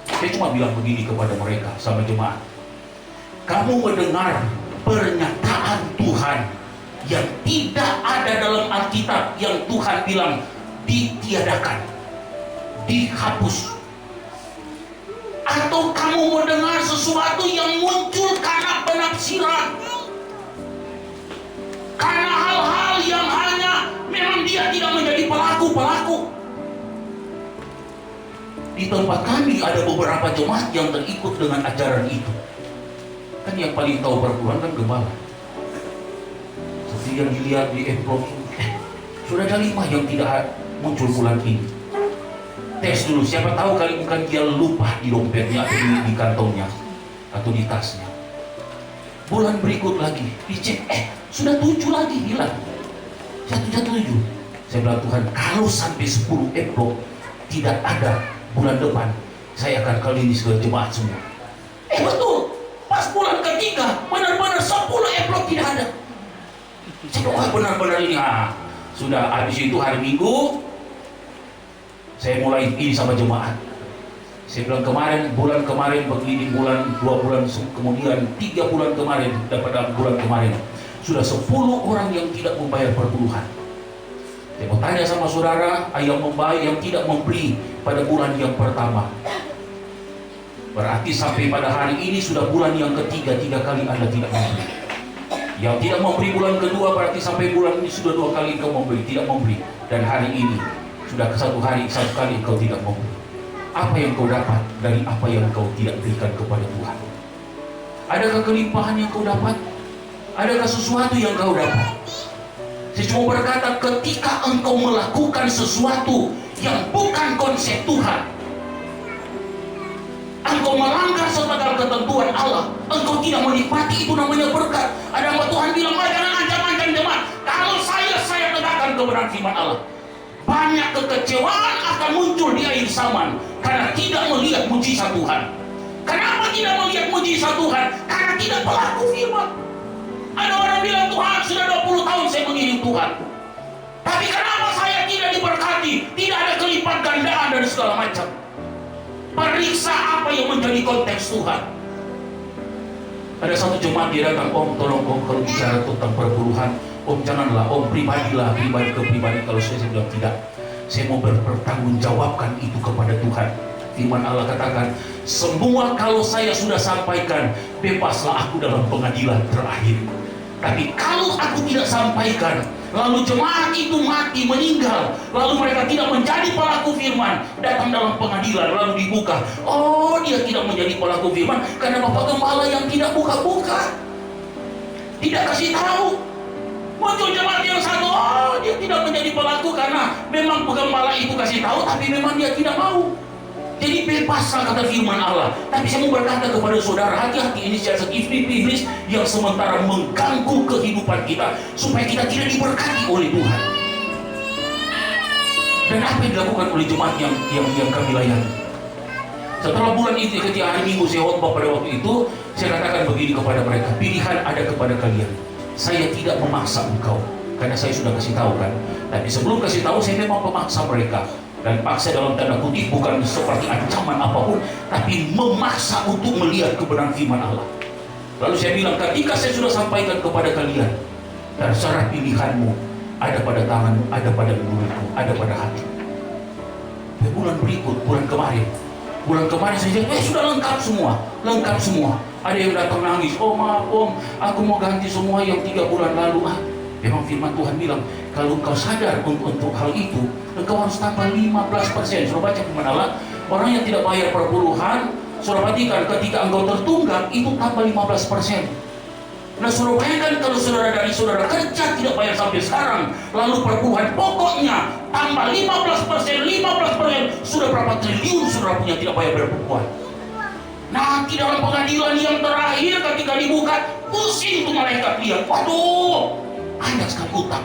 Saya cuma bilang begini kepada mereka sama jemaat, kamu mendengar pernyataan Tuhan yang tidak ada dalam Alkitab, yang Tuhan bilang ditiadakan, dihapus. Atau kamu mendengar sesuatu yang muncul karena penafsiran, karena hal-hal yang hanya memang dia tidak menjadi pelaku-pelaku. Di tempat kami ada beberapa jemaat yang terikut dengan ajaran itu. Kan yang paling tahu perpuluhan kan gembala. Seperti yang dilihat di Efron, sudah ada 5 yang tidak muncul bulan ini. Tes dulu, siapa tahu kali bukan dia lupa di dompetnya atau di kantongnya atau di tasnya. Bulan berikut lagi dicek, sudah 7 lagi hilang. 1 7. Saya bilang, Tuhan, kalau sampai 10 amplop tidak ada bulan depan, saya akan keliling segala jemaat semua. Betul, pas bulan ketiga benar-benar 10 amplop tidak ada. Saya bilang, benar-benar ini. Sudah habis itu hari Minggu saya mulai ini sama jemaat. Saya bilang bulan kemarin begini, 2 bulan kemudian, 3 bulan kemarin, dapat bulan kemarin sudah 10 orang yang tidak membayar perpuluhan. Saya mau tanya sama saudara, yang membayar, yang tidak memberi pada bulan yang pertama, berarti sampai pada hari ini sudah bulan yang ketiga, 3 kali Anda tidak memberi. Yang tidak memberi bulan kedua, berarti sampai bulan ini sudah 2 kali engkau memberi, tidak memberi. Dan hari ini sudah 1 kali engkau tidak memberi. Apa yang kau dapat dari apa yang kau tidak berikan kepada Tuhan? Adakah kelimpahan yang kau dapat? Adakah sesuatu yang kau dapat? Saya cuma berkata, ketika engkau melakukan sesuatu yang bukan konsep Tuhan, engkau melanggar segala ketentuan Allah, engkau tidak menikmati, itu namanya berkat. Ada apa Tuhan bilang, jangan ancam-ancam jemaat. Kalau saya tegakkan kebenaran firman Allah, banyak kekecewaan akan muncul di akhir zaman karena tidak melihat mujizat Tuhan. Kenapa tidak melihat mujizat Tuhan? Karena tidak pelaku firman. Ada orang bilang, Tuhan, sudah 20 tahun saya mengiring Tuhan, tapi kenapa saya tidak diberkati? Tidak ada kelipat gandaan dari segala macam. Periksa apa yang menjadi konteks Tuhan. Ada satu jemaat dia datang, Om, tolong Om, kalau bicara tentang perpuluhan, Om janganlah, Om pribadi ke pribadi. Kalau saya bilang tidak, saya mau bertanggungjawabkan itu kepada Tuhan. Firman Allah katakan, semua kalau saya sudah sampaikan, bebaslah aku dalam pengadilan terakhir. Tapi kalau aku tidak sampaikan, lalu jemaat itu mati, meninggal, lalu mereka tidak menjadi pelaku firman, datang dalam pengadilan, lalu dibuka, oh dia tidak menjadi pelaku firman karena Bapak Gembala yang tidak buka-buka, tidak kasih tahu. Muncul jemaat yang satu, oh dia tidak menjadi pelaku karena memang Gembala itu kasih tahu, tapi memang dia tidak mau. Jadi bebaslah kata firman Allah. Tapi saya mau berkata kepada saudara, hati-hati, ini siasat iblis yang sementara mengganggu kehidupan kita supaya kita tidak diberkati oleh Tuhan. Dan apa yang dilakukan oleh jemaat yang kami layani? Setelah bulan itu, ketika hari Minggu saya khotbah pada waktu itu, saya katakan begini kepada mereka, pilihan ada kepada kalian. Saya tidak memaksa engkau, karena saya sudah kasih tahu kan. Tapi sebelum kasih tahu, saya memang memaksa mereka. Dan paksa dalam tanda kutip bukan seperti ancaman apapun, tapi memaksa untuk melihat kebenaran firman Allah. Lalu saya bilang, ketika saya sudah sampaikan kepada kalian, terserah pilihanmu, ada pada tanganmu, ada pada mulutmu, ada pada hati. Bulan berikut, bulan kemarin saya bilang, sudah lengkap semua. Ada yang datang nangis, oh maaf om, aku mau ganti semua yang 3 bulan lalu. Memang firman Tuhan bilang, kalau engkau sadar untuk hal itu, engkau harus tambah 15%. Sudah baca firman Allah, orang yang tidak bayar perpuluhan, sudah perhatikan ketika engkau tertunggak, itu tambah 15%. Nah, suruh bayangkan kalau saudara dari saudara kerja tidak bayar sampai sekarang, lalu perpuluhan pokoknya tambah 15%, sudah berapa triliun saudara punya tidak bayar perpuluhan. Nanti dalam pengadilan yang terakhir ketika dibuka, pusing tuh malaikat lihat, waduh, banyak sekali utang.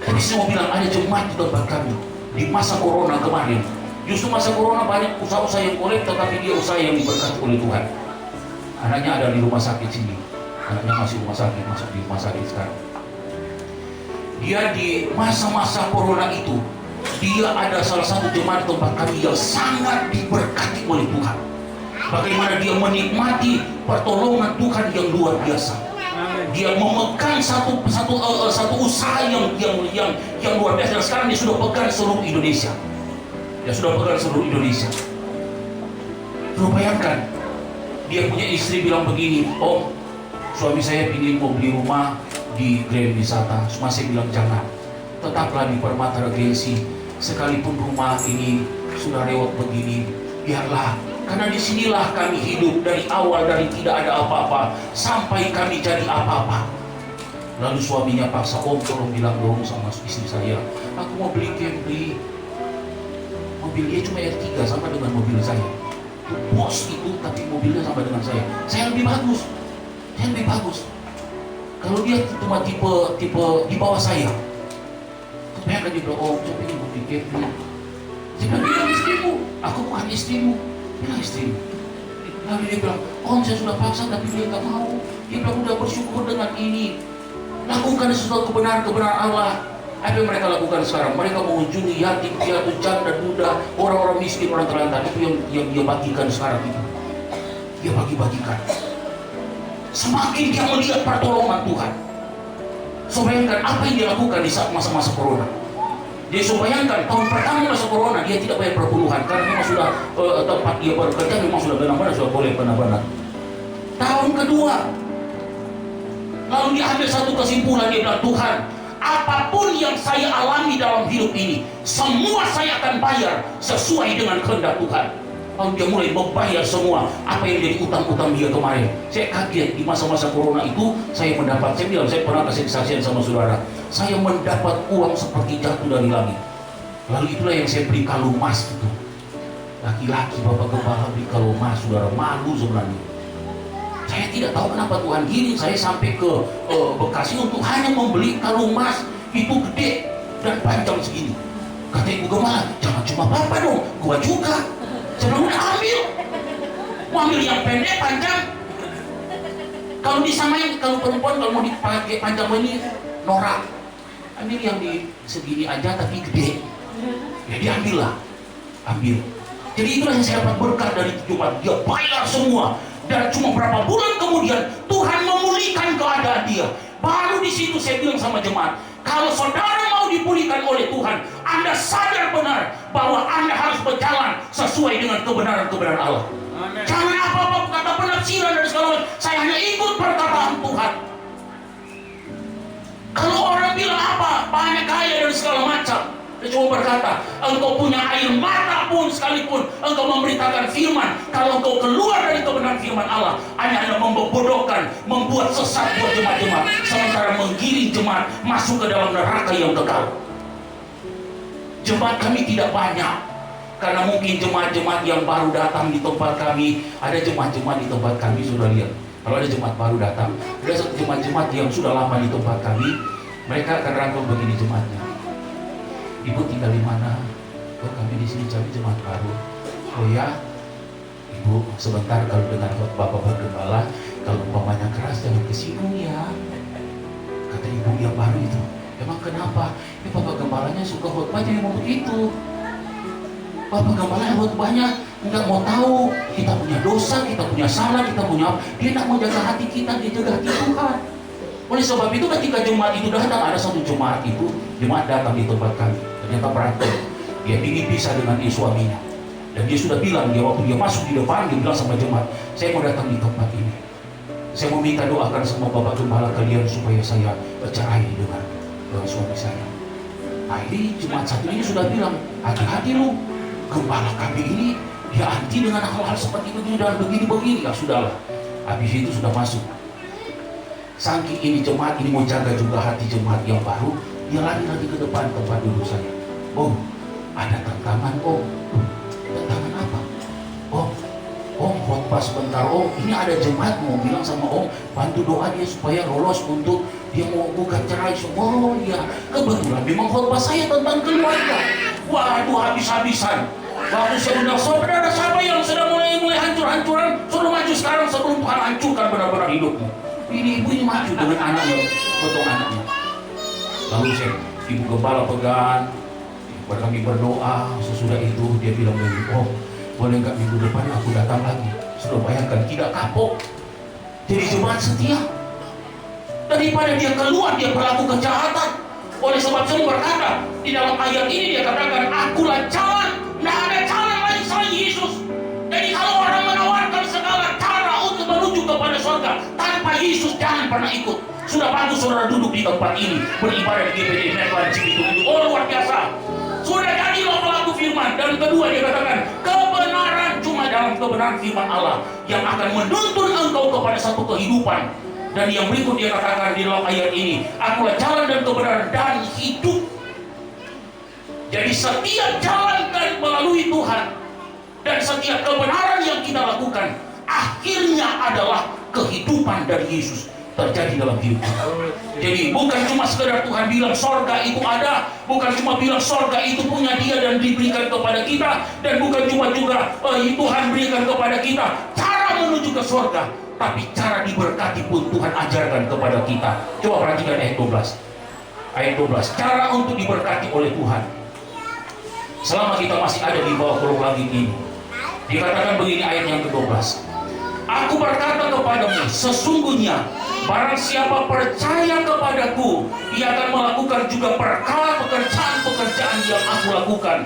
Tapi saya mau bilang, ada jemaat di tempat kami di masa corona kemarin. Justru masa corona banyak usaha-usaha yang kolek, tetapi dia usaha yang diberkati oleh Tuhan. Anaknya ada di rumah sakit sini, anaknya masih masuk di rumah sakit sekarang. Dia di masa-masa corona itu, dia ada salah satu jemaat tempat kami yang sangat diberkati oleh Tuhan. Bagaimana dia menikmati pertolongan Tuhan yang luar biasa. Dia memegang satu usaha yang luar biasa. Dan sekarang dia sudah pegang seluruh Indonesia. Lu bayangkan, dia punya istri bilang begini, om, suami saya ingin mau beli rumah di Grand Wisata. Cuma saya bilang jangan, tetaplah di Permata Regency. Sekalipun rumah ini sudah lewat begini, biarlah. Karena disinilah kami hidup dari awal, dari tidak ada apa-apa sampai kami jadi apa-apa. Lalu suaminya paksa, om tolong bilang dong sama istri saya, aku mau beli Camry. Mobil dia cuma R3 sama dengan mobil saya. Bos itu, tapi mobilnya sama dengan saya. Saya lebih bagus. Kalau dia cuma tipe di bawah saya, kebanyakan dia bilang, oh coba ini mau beli Camry. Saya bilang istrimu, aku bukan istrimu. Bilang istrimu. Lalu dia bilang, om saya sudah paksa tapi dia nggak mau. Dia bilang udah bersyukur dengan ini. Lakukan sesuatu kebenaran Allah. Apa yang mereka lakukan sekarang? Mereka mengunjungi yatim piatu, janda, duda, orang-orang miskin, orang terlantar. Itu yang dia bagikan sekarang itu. Dia bagi-bagikan. Semakin dia melihat pertolongan Tuhan. So bayangkan apa yang dia lakukan di saat masa-masa corona. Dia bayangkan tahun pertama masa corona dia tidak bayar perpuluhan karena memang sudah tempat dia bekerja memang sudah benar-benar sudah boleh benar-benar. Tahun kedua, lalu dia ambil satu kesimpulan, dia bilang, Tuhan, apapun yang saya alami dalam hidup ini, semua saya akan bayar sesuai dengan kehendak Tuhan. Lalu dia mulai membayar semua apa yang jadi utang-utang dia kemarin. Saya kaget di masa-masa corona itu, saya pernah kasih kesaksian sama saudara. Saya mendapat uang seperti jatuh dari langit. Lalu itulah yang saya beri kalung emas itu. Laki-laki Bapak Gembala beri kalung emas, saudara, malu sebenarnya. Saya tidak tahu kenapa Tuhan giring saya sampai ke Bekasi untuk hanya membeli kalung emas itu gede dan panjang segini. Kata Ibu Gembala, jangan cuma Bapak dong, gua juga. Saya bilang, udah ambil yang pendek, panjang. Kalau disamain, kalau perempuan kalau mau dipakai panjang ini norak. Ambil yang di segini aja tapi gede. Ya diambil. Jadi itulah yang saya dapat berkah dari Jumat. Dia bayar semua. Dan cuma berapa bulan kemudian Tuhan memulihkan keadaan dia. Baru di situ saya bilang sama jemaat, kalau saudara mau dipulihkan oleh Tuhan, Anda sadar benar bahwa Anda harus berjalan sesuai dengan kebenaran Allah. Amen. Jangan apa-apa kata penafsiran dan segala macam. Saya hanya ikut perkataan Tuhan. Kalau orang bilang apa, banyak kaya dan segala macam, dia cuma berkata, engkau punya air mata pun sekalipun engkau memberitakan firman, kalau engkau keluar dari kebenaran firman Allah, hanya membodohkan, membuat sesat buat jemaat-jemaat, sementara menggiring jemaat masuk ke dalam neraka yang kekal. Jemaat kami tidak banyak, karena mungkin jemaat-jemaat yang baru datang di tempat kami, ada jemaat-jemaat di tempat kami sudah lihat. Kalau ada jemaat baru datang, ada satu jemaat-jemaat yang sudah lama di tempat kami, mereka akan rangkum begini jemaatnya. Ibu tinggal di mana? Oh, kami di sini cari jemaat baru. Oh ya, Ibu sebentar kalau dengar Bapak bergembala, kalau umpamanya keras jangan kesinggung ya. Kata ibu yang baru itu. Emang kenapa? Ya Bapak gembalanya suka khotbah jadi mau begitu. Bapak gembalanya khotbahnya nggak mau tahu kita punya dosa, kita punya salah, kita punya apa. Dia nggak mau jaga hati kita, dia jaga hati Tuhan. Oleh sebab itu ketika jemaat itu datang, ada satu jemaat datang di tempat kami. Ternyata berantem. Dia ingin pisah dengan suaminya. Dan dia sudah bilang, dia waktu dia masuk di depan, dia bilang sama jemaat, saya mau datang di tempat ini. Saya mau minta doakan sama Bapak Gembala kalian supaya saya bercerai dengan suami saya. Nah ini jemaat satu ini sudah bilang, hati-hati lu, gembala kami ini dia anti dengan hal-hal seperti begini dan begini-begini. Ya sudahlah, habis itu sudah masuk. Saking ini jemaat ini mau jaga juga hati jemaat yang baru, dia lari ke depan tempat duduk saya. Om, ada tantangan om. Tantangan apa? Om, khotbah sebentar om. Ini ada jemaat mau bilang sama om, bantu doa dia supaya lolos untuk dia mau bukan cerai semua. Oh iya, kebetulan memang khotbah saya tentang keluarga. Waduh, habis-habisan. Waktu saya undang saudara siapa yang sedang mulai hancur-hancuran, suruh maju sekarang sebelum Tuhan hancurkan benar-benar hidupmu. Ini ibu ini maju dengan anaknya, potong anaknya. Lalu saya, ibu gembala pegang, kami berdoa. Sesudah itu dia bilang begini, oh boleh nggak minggu depan aku datang lagi? Sudah bayangkan, tidak kapok. Jadi jemaat setia. Daripada dia keluar, dia berlaku kejahatan. Oleh sebab saya berkata, di dalam ayat ini dia katakan, akulah jalan, tidak ada jalan lain selain Yesus. Jadi kalau orang menawarkan segala cara untuk menuju kepada surga, tanpa Yesus jangan pernah ikut. Sudah bagus saudara duduk di tempat ini, beribadah di GPD Network Cibitung itu. Oh luar biasa. Sudah jadilah pelaku firman. Dan kedua dia katakan, kebenaran cuma dalam kebenaran firman Allah yang akan menuntun engkau kepada satu kehidupan. Dan yang berikut dia katakan di dalam ayat ini, akulah jalan dan kebenaran dan hidup. Jadi setiap jalan dan melalui Tuhan dan setiap kebenaran yang kita lakukan akhirnya adalah kehidupan dari Yesus terjadi dalam hidup kita. Jadi bukan cuma sekedar Tuhan bilang sorga itu ada, bukan cuma bilang sorga itu punya dia dan diberikan kepada kita, dan bukan cuma juga Tuhan berikan kepada kita cara menuju ke sorga, tapi cara diberkati pun Tuhan ajarkan kepada kita. Coba perhatikan ayat 12. Ayat 12, cara untuk diberkati oleh Tuhan selama kita masih ada di bawah kolong langit ini. Dikatakan begini ayat yang ke-12, aku berkata kepadamu, sesungguhnya barang siapa percaya kepadaku, ia akan melakukan juga perkara pekerjaan-pekerjaan yang aku lakukan,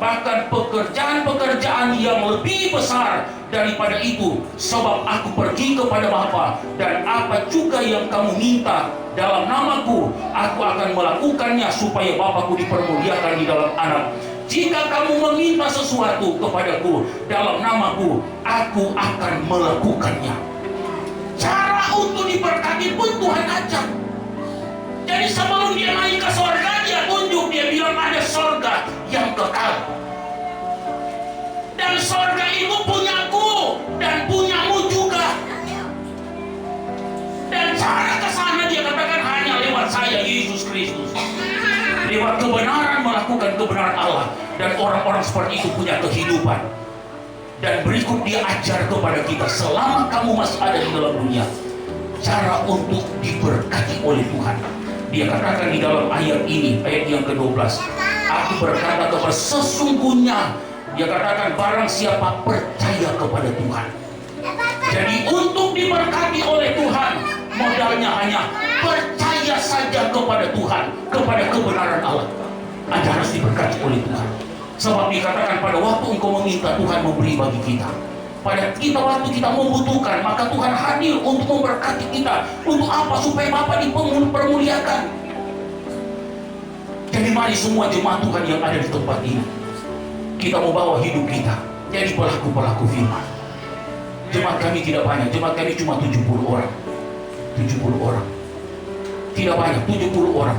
bahkan pekerjaan-pekerjaan yang lebih besar daripada itu, sebab aku pergi kepada Bapa, dan apa juga yang kamu minta dalam namaku, aku akan melakukannya supaya Bapakku dipermuliakan di dalam Anak. Jika kamu meminta sesuatu kepadaku dalam namaku, aku akan melakukannya. Cara untuk diberkati pun Tuhan ajak. Jadi sebelum dia naik ke surga, dia tunjuk, dia bilang ada surga yang kekal. Dan surga itu punyaku dan punyamu juga. Dan cara ke sana dia katakan hanya lewat saya, Yesus Kristus. Lewat kebenaran, melakukan kebenaran Allah. Dan orang-orang seperti itu punya kehidupan. Dan berikut dia ajar kepada kita, selama kamu masih ada di dalam dunia, cara untuk diberkati oleh Tuhan. Dia katakan di dalam ayat ini, ayat yang ke-12, aku berkata kepada sesungguhnya, dia katakan barang siapa percaya kepada Tuhan. Jadi untuk diberkati oleh Tuhan, modalnya hanya percaya saja kepada Tuhan, kepada kebenaran Allah. Anda harus diberkati oleh Tuhan. Sebab dikatakan pada waktu engkau meminta, Tuhan memberi bagi kita. Pada kita waktu kita membutuhkan, maka Tuhan hadir untuk memberkati kita. Untuk apa? Supaya Bapa dipermuliakan. Jadi mari semua jemaat Tuhan yang ada di tempat ini, kita mau bawa hidup kita jadi pelaku-pelaku firman. Jemaat kami tidak banyak, jemaat kami cuma 70 orang. 70 orang. Tidak banyak, 70 orang.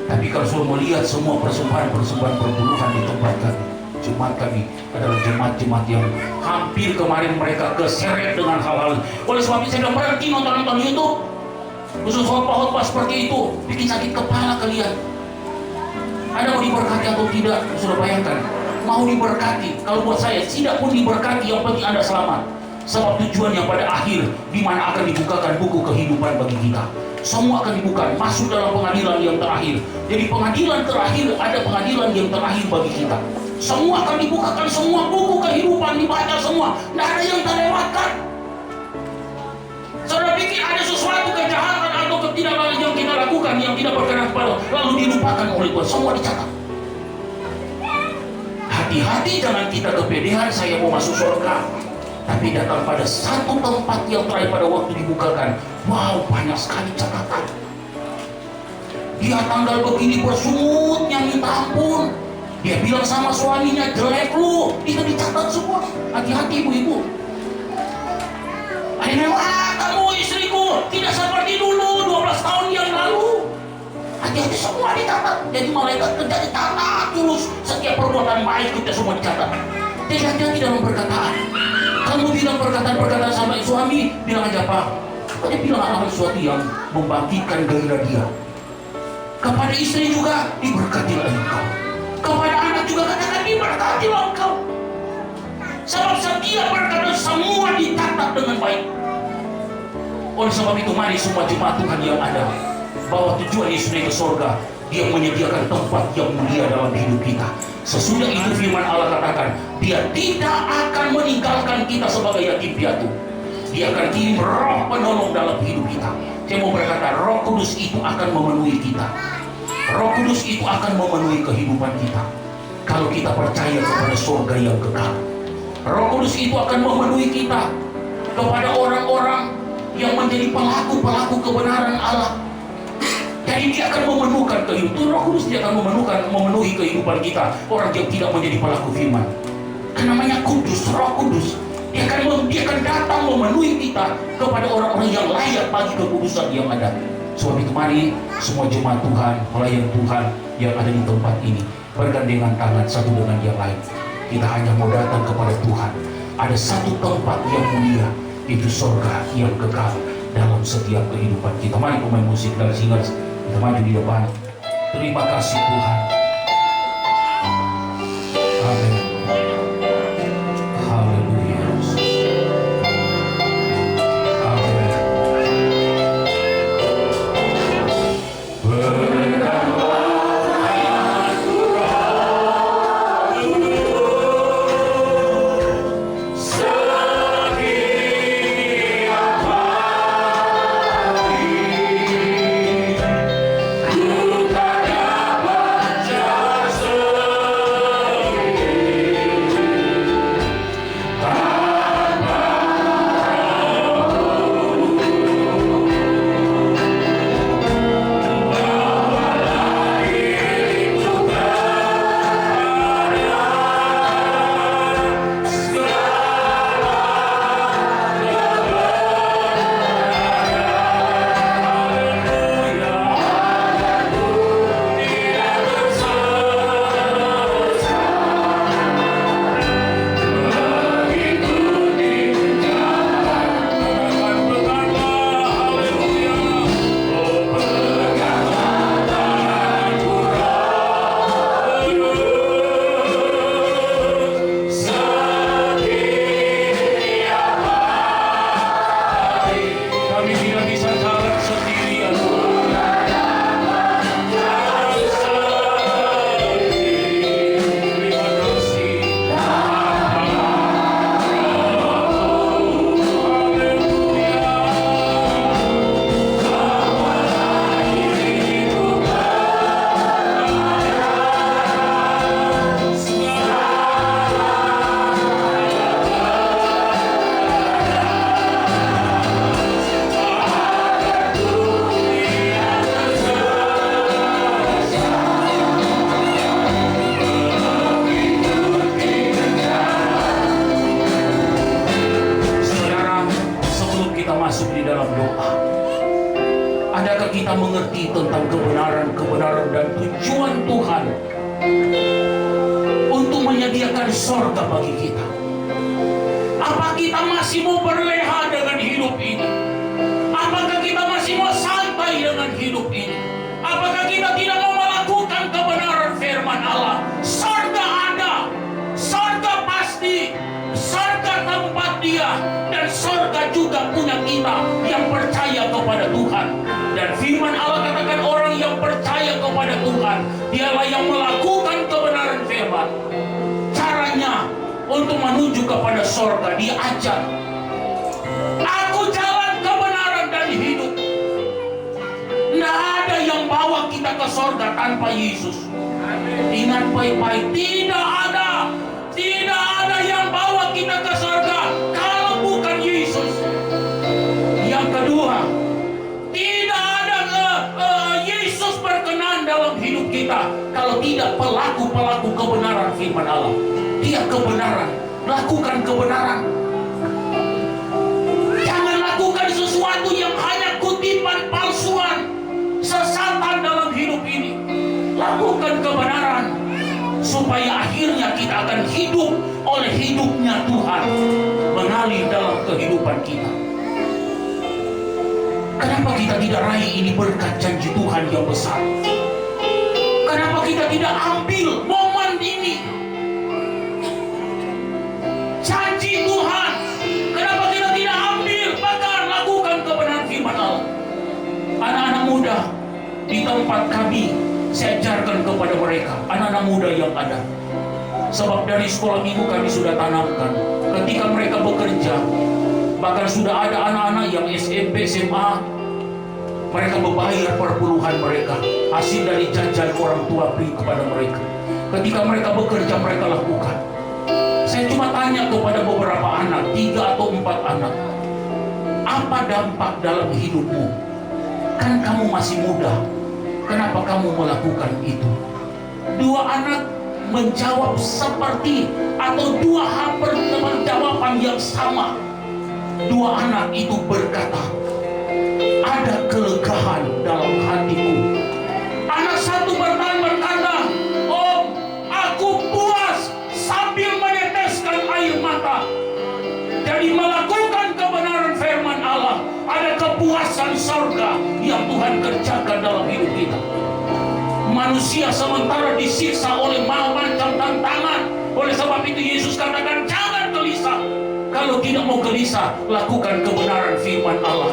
Tapi kalau sudah melihat semua persembahan perpuluhan di tempat kami, jemaat kami adalah jemaat-jemaat yang hampir kemarin mereka keseret dengan hal-hal. Oleh sebab itu saya berhenti nonton YouTube. Khusus khotbah-khotbah seperti itu bikin sakit kepala kalian. Ada mau diberkati atau tidak? Sudah bayangkan, mau diberkati. Kalau buat saya tidak pun diberkati, yang penting Anda selamat. Sebab tujuannya pada akhir di mana akan dibukakan buku kehidupan bagi kita. Semua akan dibuka, masuk dalam pengadilan yang terakhir. Jadi pengadilan terakhir, ada pengadilan yang terakhir bagi kita. Semua akan dibukakan, semua buku kehidupan dibaca semua. Tidak ada yang terlewatkan. Saudara pikir ada sesuatu kejahatan atau ketidakbaik yang kita lakukan yang tidak berkenan kepada, lalu dilupakan oleh Tuhan, semua dicatat. Hati-hati, jangan kita kepedean saya mau masuk surga, tapi datang pada satu tempat yang terakhir pada waktu dibukakan. Wow, banyak sekali catatan. Dia tanggal begini bersungutnya minta ampun. Dia bilang sama suaminya, jelek lu. Itu dicatat semua. Hati-hati ibu-ibu. Akhirnya, kamu istriku tidak seperti dulu 12 tahun yang lalu. Hati-hati, semua dicatat. Jadi malaikat kerja dicatat terus. Setiap perbuatan baik kita semua dicatat. Jadi hati-hati dalam perkataan. Kamu bilang perkataan-perkataan sama suami, bilang aja, Pak, dia bilang hal sesuatu yang membangkitkan gairah dia. Kepada istri juga, diberkatilah engkau. Kepada anak juga katakan, diberkatilah engkau. Sebab setiap perkataan semua dicatat dengan baik. Oleh sebab itu, mari semua jemaat Tuhan yang ada, bahwa tujuan Yesus naik ke surga, Dia menyediakan tempat yang mulia dalam hidup kita. Sesudah itu firman Allah katakan, Dia tidak akan meninggalkan kita sebagai yatim piatu. Dia akan kirim roh penolong dalam hidup kita. Saya mau berkata, Roh Kudus itu akan memenuhi kita. Roh Kudus itu akan memenuhi kehidupan kita. Kalau kita percaya kepada surga yang kekal, Roh Kudus itu akan memenuhi kita kepada orang-orang yang menjadi pelaku-pelaku kebenaran Allah. Jadi dia akan memenuhkan kehidupan. Roh Kudus dia akan memenuhi kehidupan kita. Orang yang tidak menjadi pelaku firman. Karena namanya Kudus, Roh Kudus. Dia akan datang memenuhi kita kepada orang-orang yang layak bagi kekudusan yang ada. Sebab itu mari semua jemaat Tuhan, pelayan Tuhan yang ada di tempat ini, bergandengan tangan satu dengan yang lain. Kita hanya mau datang kepada Tuhan. Ada satu tempat yang mulia, itu surga yang kekal dalam setiap kehidupan kita. Mari pemain musik dan singers, kita maju di depan. Terima kasih Tuhan. Amin. Haleluya. Amin. Adakah kita mengerti tentang kebenaran dan tujuan Tuhan untuk menyediakan surga bagi kita? Apa kita masih mau berleha dengan hidup ini? Apakah kita masih mau santai dengan hidup ini? Apakah kita tidak mau melakukan kebenaran firman Allah? Surga ada, surga pasti, surga tempat Dia, dan surga juga punya kita yang percaya kepada Tuhan. Dan firman Allah katakan orang yang percaya kepada Tuhan, dialah yang melakukan kebenaran firman. Caranya untuk menuju kepada surga, Dia ajar, aku jalan kebenaran dan hidup. Tidak ada yang bawa bawa kita ke sorga tanpa Yesus. Ingat baik-baik, tidak ada yang bawa kita ke sorga kalau bukan Yesus. Yang kedua, tidak ada Yesus berkenan dalam hidup kita kalau tidak pelaku-pelaku kebenaran firman Allah. Dia kebenaran, lakukan kebenaran. Jangan lakukan sesuatu yang hanya kutipan palsuan, sesatan dalam hidup ini. Lakukan kebenaran supaya akhirnya kita akan hidup oleh hidupnya Tuhan mengalir dalam kehidupan kita. Kenapa kita tidak raih ini berkat janji Tuhan yang besar? Kenapa kita tidak ambil momen ini? Janji Tuhan, kenapa kita tidak ambil, bahkan lakukan kebenaran firman Allah? Anak-anak muda di tempat kami, saya ajarkan kepada mereka, anak-anak muda yang ada. Sebab dari sekolah minggu kami sudah tanamkan, ketika mereka bekerja, bahkan sudah ada anak-anak yang SMP, SMA, mereka membayar perpuluhan mereka, hasil dari jajan orang tua beri kepada mereka. Ketika mereka bekerja, mereka lakukan. Saya cuma tanya kepada beberapa anak, 3 atau 4 anak, apa dampak dalam hidupmu? Kan kamu masih muda, kenapa kamu melakukan itu? 2 anak menjawab seperti, atau 2 hampir jawaban yang sama. 2 anak itu berkata, ada kelegaan dalam hatiku. Anak satu berkata, Om, aku puas sambil meneteskan air mata. Jadi melakukan kebenaran firman Allah, ada kepuasan surga yang Tuhan kerjakan dalam hidup kita. Manusia sementara disiksa oleh macam tantangan. Oleh sebab itu Yesus katakan, jangan gelisah. Kalau tidak mau gelisah, lakukan kebenaran firman Allah,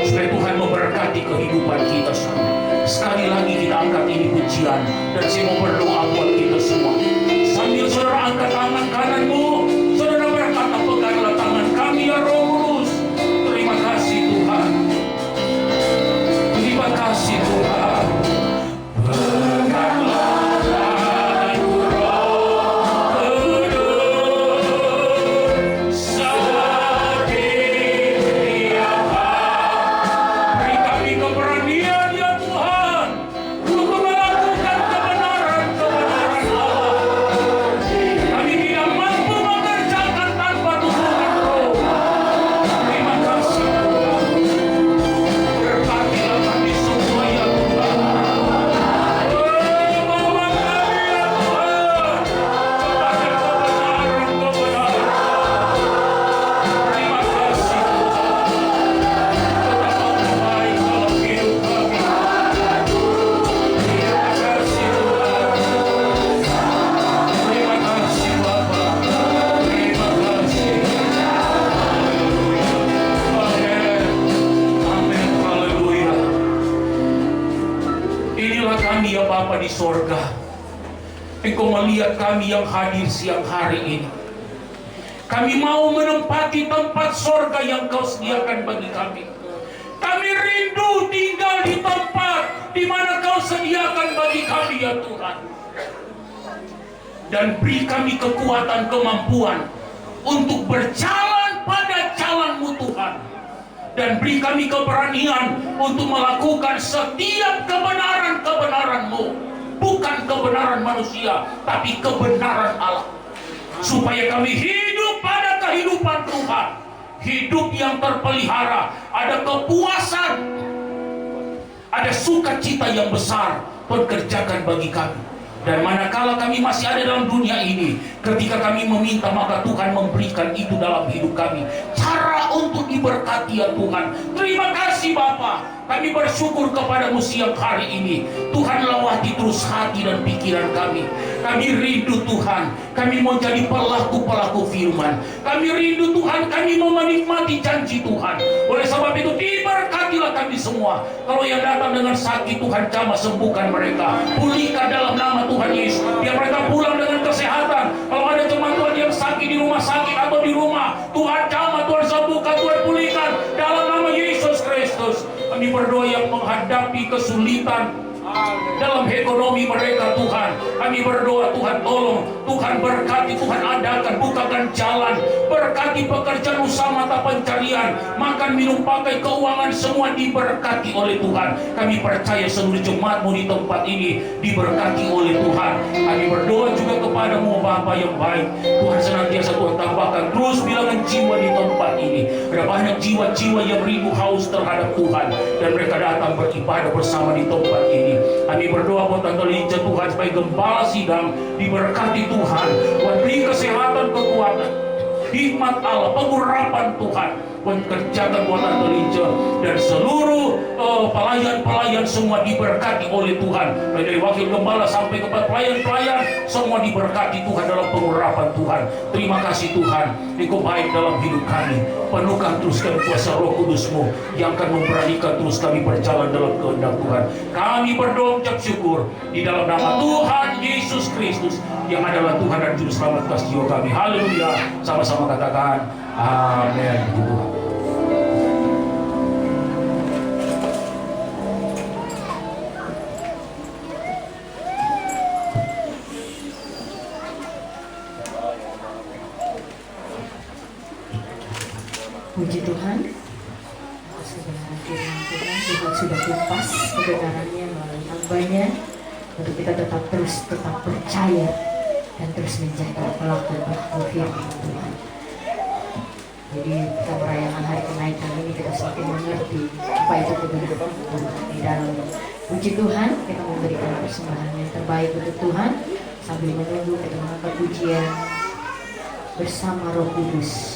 supaya Tuhan memberkati kehidupan kita semua. Sekali lagi kita angkat ini pujian, dan saya mau berdoa buat kita semua. Sambil saudara angkat tangan kananmu, saudara berkata, peganglah tangan kami ya Roh Kudus. Terima kasih Tuhan. Terima kasih Tuhan. Bapa di sorga, Engkau melihat kami yang hadir siang hari ini. Kami mau menempati tempat sorga yang Kau sediakan bagi kami. Kami rindu tinggal di tempat di mana Kau sediakan bagi kami ya Tuhan. Dan beri kami kekuatan, kemampuan untuk berjalan pada jalan-Mu Tuhan. Dan beri kami keberanian untuk melakukan setiap kebenaran-kebenaran-Mu. Bukan kebenaran manusia, tapi kebenaran Allah. Supaya kami hidup pada kehidupan Tuhan. Hidup yang terpelihara. Ada kepuasan. Ada sukacita yang besar Tuhan kerjakan bagi kami. Dan manakala kami masih ada dalam dunia ini, ketika kami meminta, maka Tuhan memberikan itu dalam hidup kami. Cara untuk diberkati ya Tuhan. Terima kasih Bapa. Kami bersyukur kepada-Mu siang hari ini. Tuhan lawati terus hati dan pikiran kami. Kami rindu Tuhan. Kami mau jadi pelaku-pelaku firman. Kami rindu Tuhan. Kami mau menikmati janji Tuhan. Oleh sebab itu diberkatilah kami semua. Kalau yang datang dengan sakit, Tuhan jamah sembuhkan mereka. Pulihkan dalam nama Tuhan Yesus. Biar mereka pulang dengan kesehatan. Kalau ada teman Tuhan yang sakit di rumah sakit atau di rumah, Tuhan jamah, Tuhan sembuhkan, Tuhan pulihkan dalam nama Yesus Kristus. Kami berdoa yang menghadapi kesulitan, dalam ekonomi mereka Tuhan. Kami berdoa Tuhan tolong, Tuhan berkati, Tuhan adakan, bukakan jalan, berkati pekerjaan usaha mata pencarian, makan minum pakai keuangan semua diberkati oleh Tuhan. Kami percaya seluruh jemaatmu di tempat ini diberkati oleh Tuhan. Kami berdoa juga kepadamu Bapa yang baik, Tuhan senantiasa Tuhan tambahkan terus bilangan jiwa di tempat ini. Ada banyak jiwa-jiwa yang rindu haus terhadap Tuhan dan mereka datang beribadah bersama di tempat ini. Kami berdoa buat Tante Linca Tuhan supaya gembala sidang diberkati Tuhan, buat beri kesehatan, kekuatan, hikmat Allah, pengurapan Tuhan, buat kerjakan buat Tante Linca dan seluruh pelayan-pelayan semua diberkati oleh Tuhan, dari wakil gembala sampai kepada pelayan-pelayan semua diberkati Tuhan dalam pengurapan Tuhan. Terima kasih Tuhan, Engkau baik dalam hidup kami. Penuhkan teruskan kuasa Roh Kudus-Mu yang akan memberanikan terus kami berjalan dalam kehendak Tuhan. Kami berdoa ucap syukur di dalam nama Tuhan Yesus Kristus yang adalah Tuhan dan Juru Selamat atas jiwa kami. Haleluya. Sama-sama katakan amin. Tuhan. Puji Tuhan, atas kebenaran firman Tuhan, Tuhan sudah kupas kebenarannya melalui hamba-Nya untuk kita tetap percaya dan terus menjadi pelaku firman Tuhan. Jadi kita merayakan hari kenaikan ini kita semakin mengerti apa itu kebenaran Tuhan di dalam. Puji Tuhan, kita memberikan persembahan yang terbaik untuk Tuhan sambil menunggu kita mengangkat pujian bersama Roh Kudus.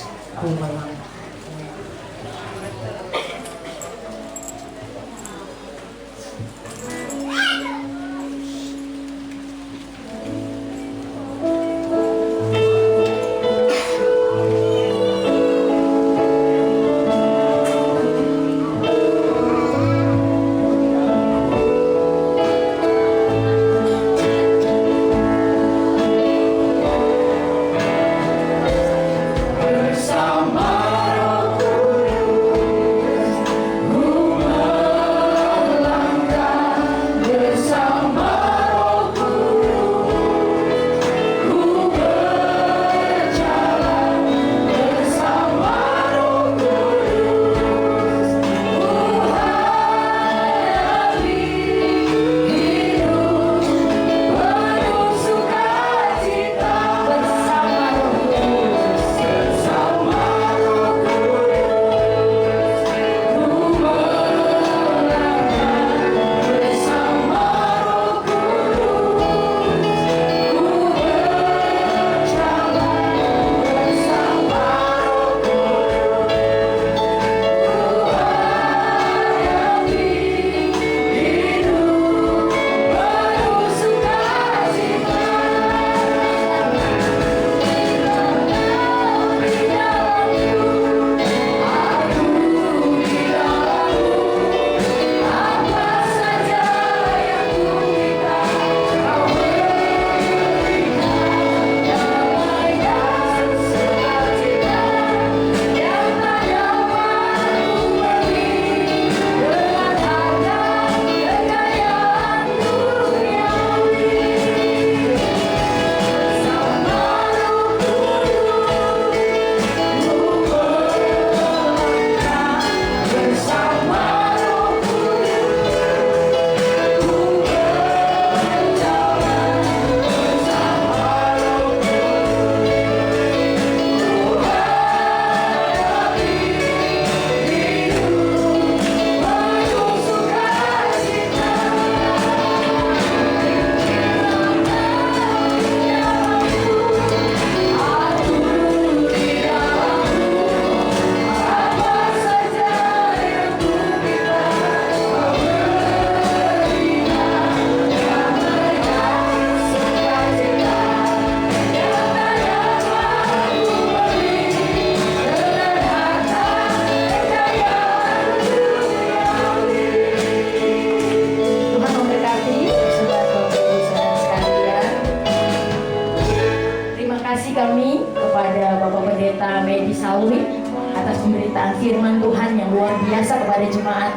atas pemberitaan firman Tuhan yang luar biasa kepada jemaat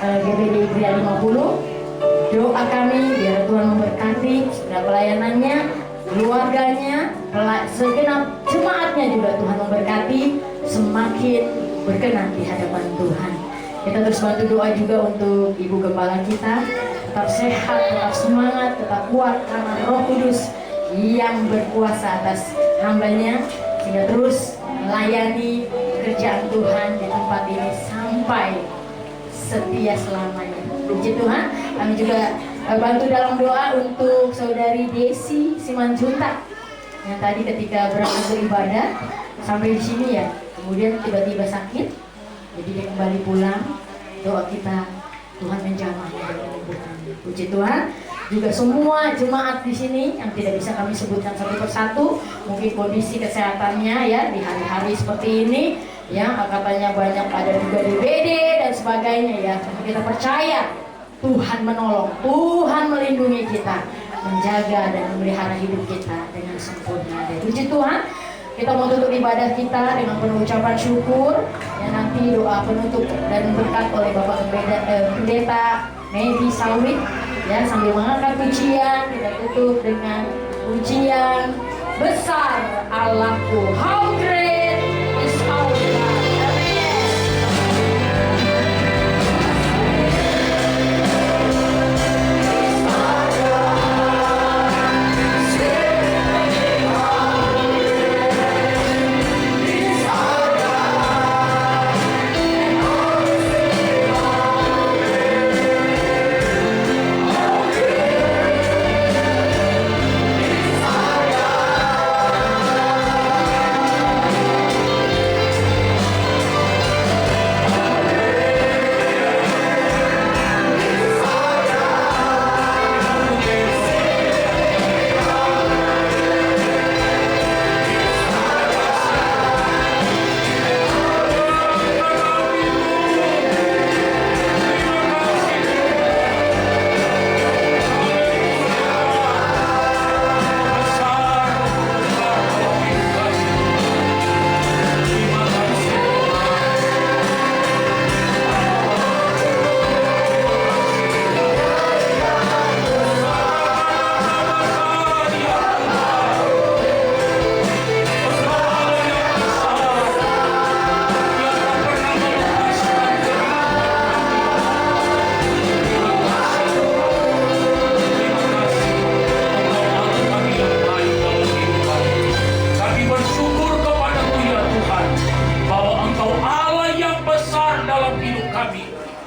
GBD Pria 50. doa kami biar Tuhan memberkati segenap pelayanannya, keluarganya, segenap jemaatnya juga Tuhan memberkati, semakin berkenan di hadapan Tuhan. Kita terus bantu doa juga untuk Ibu Gembala kita, tetap sehat, tetap semangat, tetap kuat karena Roh Kudus yang berkuasa atas hambanya, sehingga terus melayani kerjaan Tuhan di tempat ini sampai setia selamanya. Puji Tuhan. Kami juga bantu dalam doa untuk saudari Desi Simanjuntak yang tadi ketika berangkat beribadah sampai di sini ya, kemudian tiba-tiba sakit, jadi dia kembali pulang. Doa kita Tuhan menjamahnya dan menyembuhkannya. Puji Tuhan. Juga semua jemaat di sini yang tidak bisa kami sebutkan satu persatu, mungkin kondisi kesehatannya ya di hari-hari seperti ini, ya katanya banyak ada juga DBD dan sebagainya ya. Tapi kita percaya Tuhan menolong, Tuhan melindungi kita, menjaga dan memelihara hidup kita dengan sempurna. Dan puji Tuhan, kita mau tutup ibadah kita dengan penuh ucapan syukur. Ya, nanti doa penutup dan berkat oleh Bapak Pendeta Medi Sawit. Ya, sambil mengangkat pujian, kita tutup dengan pujian besar Allahku. How great is our God.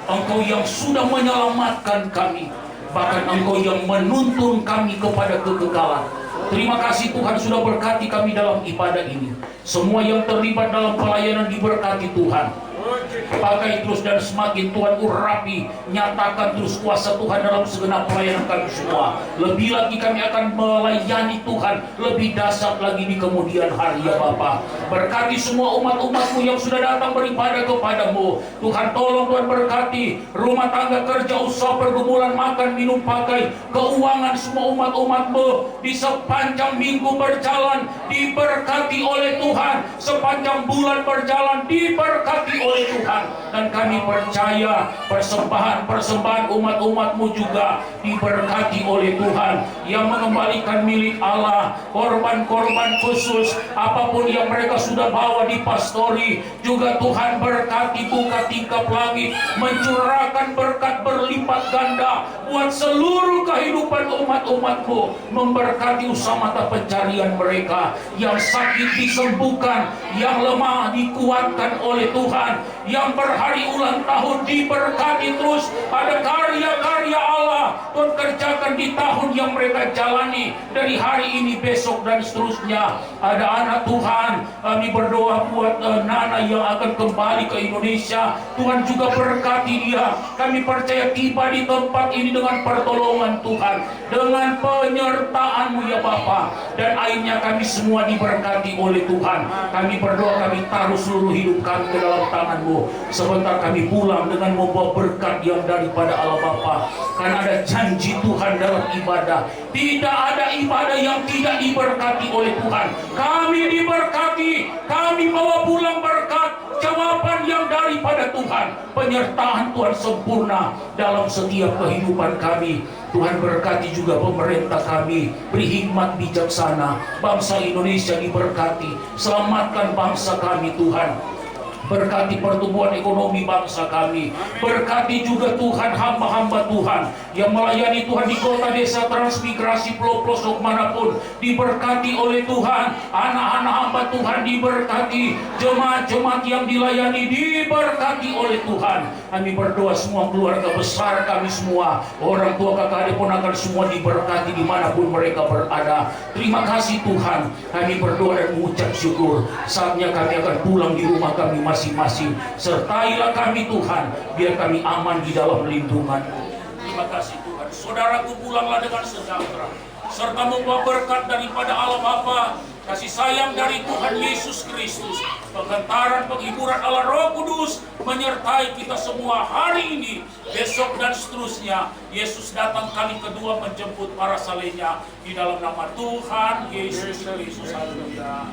Engkau yang sudah menyelamatkan kami, bahkan Engkau yang menuntun kami kepada kekekalan. Terima kasih Tuhan sudah berkati kami dalam ibadah ini. Semua yang terlibat dalam pelayanan diberkati Tuhan. Pakai terus dan semakin Tuhan urapi, nyatakan terus kuasa Tuhan dalam segenap pelayanan kami semua. Lebih lagi kami akan melayani Tuhan lebih dahsyat lagi di kemudian hari ya Bapa. Berkati semua umat-umat-Mu yang sudah datang beribadah kepadamu. Tuhan tolong Tuhan berkati rumah tangga, kerja, usaha, pergumulan, makan, minum, pakai, keuangan semua umat-umat-Mu di sepanjang minggu berjalan diberkati oleh Tuhan, sepanjang bulan berjalan diberkati oleh Tuhan. Dan kami percaya persembahan umat-umat-Mu juga diberkati oleh Tuhan, yang mengembalikan milik Allah, korban-korban khusus apapun yang mereka sudah bawa di pastori juga Tuhan berkati, buka tingkap langit, mencurahkan berkat berlipat ganda buat seluruh kehidupan umat-umat-Mu, memberkati usaha mata pencarian mereka, yang sakit disembuhkan, yang lemah dikuatkan oleh Tuhan, yang berhari ulang tahun diberkati terus. Ada karya-karya Allah Tuhan kerjakan di tahun yang mereka jalani, dari hari ini, besok dan seterusnya. Ada anak Tuhan, kami berdoa buat Nana yang akan kembali ke Indonesia, Tuhan juga berkati dia. Kami percaya tiba di tempat ini dengan pertolongan Tuhan, dengan penyertaan-Mu ya Bapa, dan akhirnya kami semua diberkati oleh Tuhan. Kami berdoa, kami taruh seluruh hidup kami ke dalam tangan-Mu. Sebentar kami pulang dengan membawa berkat yang daripada Allah Bapa, karena ada janji Tuhan dalam ibadah. Tidak ada ibadah yang tidak diberkati oleh Tuhan. Kami diberkati, kami bawa pulang berkat, jawaban yang dari daripada Tuhan penyertaan Tuhan sempurna dalam setiap kehidupan kami. Tuhan berkati juga pemerintah kami, beri hikmat bijaksana, bangsa Indonesia diberkati, selamatkan bangsa kami Tuhan. Berkati pertumbuhan ekonomi bangsa kami. Berkati juga Tuhan hamba-hamba Tuhan yang melayani Tuhan di kota, desa, transmigrasi, pelosok manapun. Diberkati oleh Tuhan. Anak-anak hamba Tuhan diberkati. Jemaat-jemaat yang dilayani diberkati oleh Tuhan. Kami berdoa semua keluarga besar kami semua, orang tua, kakak, adik, ponakan semua diberkati dimanapun mereka berada. Terima kasih Tuhan. Kami berdoa dan mengucap syukur. Saatnya kami akan pulang di rumah kami masing-masing. Sertailah kami Tuhan, biar kami aman di dalam lindungan-Mu. Terima kasih Tuhan. Saudaraku, pulanglah dengan sejahtera, serta membawa berkat daripada Allah Bapa, kasih sayang dari Tuhan Yesus Kristus, penghantaran penghiburan Allah Roh Kudus menyertai kita semua hari ini, besok dan seterusnya. Yesus datang kali kedua menjemput para salehnya, di dalam nama Tuhan Yesus Kristus. Haleluya.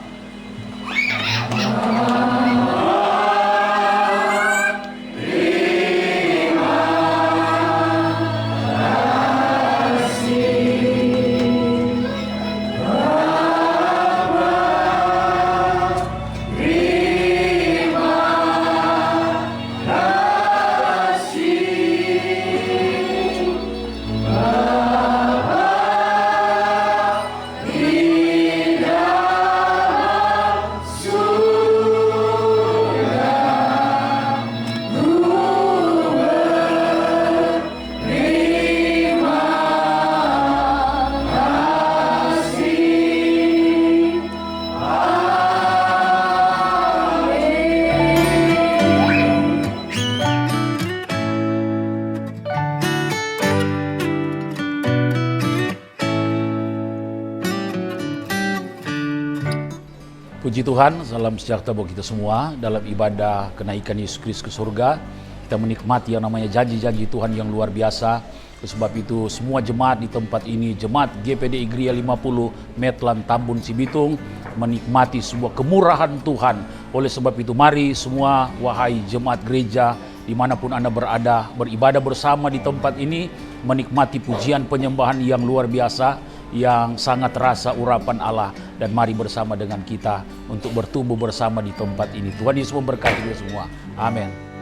Puji Tuhan, salam sejahtera buat kita semua. Dalam ibadah kenaikan Yesus Kristus ke surga, kita menikmati yang namanya janji-janji Tuhan yang luar biasa. Sebab itu semua jemaat di tempat ini, jemaat GPD Igria 50 Metlan Tambun Sibitung, menikmati sebuah kemurahan Tuhan. Oleh sebab itu mari semua wahai jemaat gereja dimanapun Anda berada, beribadah bersama di tempat ini, menikmati pujian penyembahan yang luar biasa, yang sangat terasa urapan Allah. Dan mari bersama dengan kita untuk bertumbuh bersama di tempat ini. Tuhan Yesus memberkati kita semua. Amin.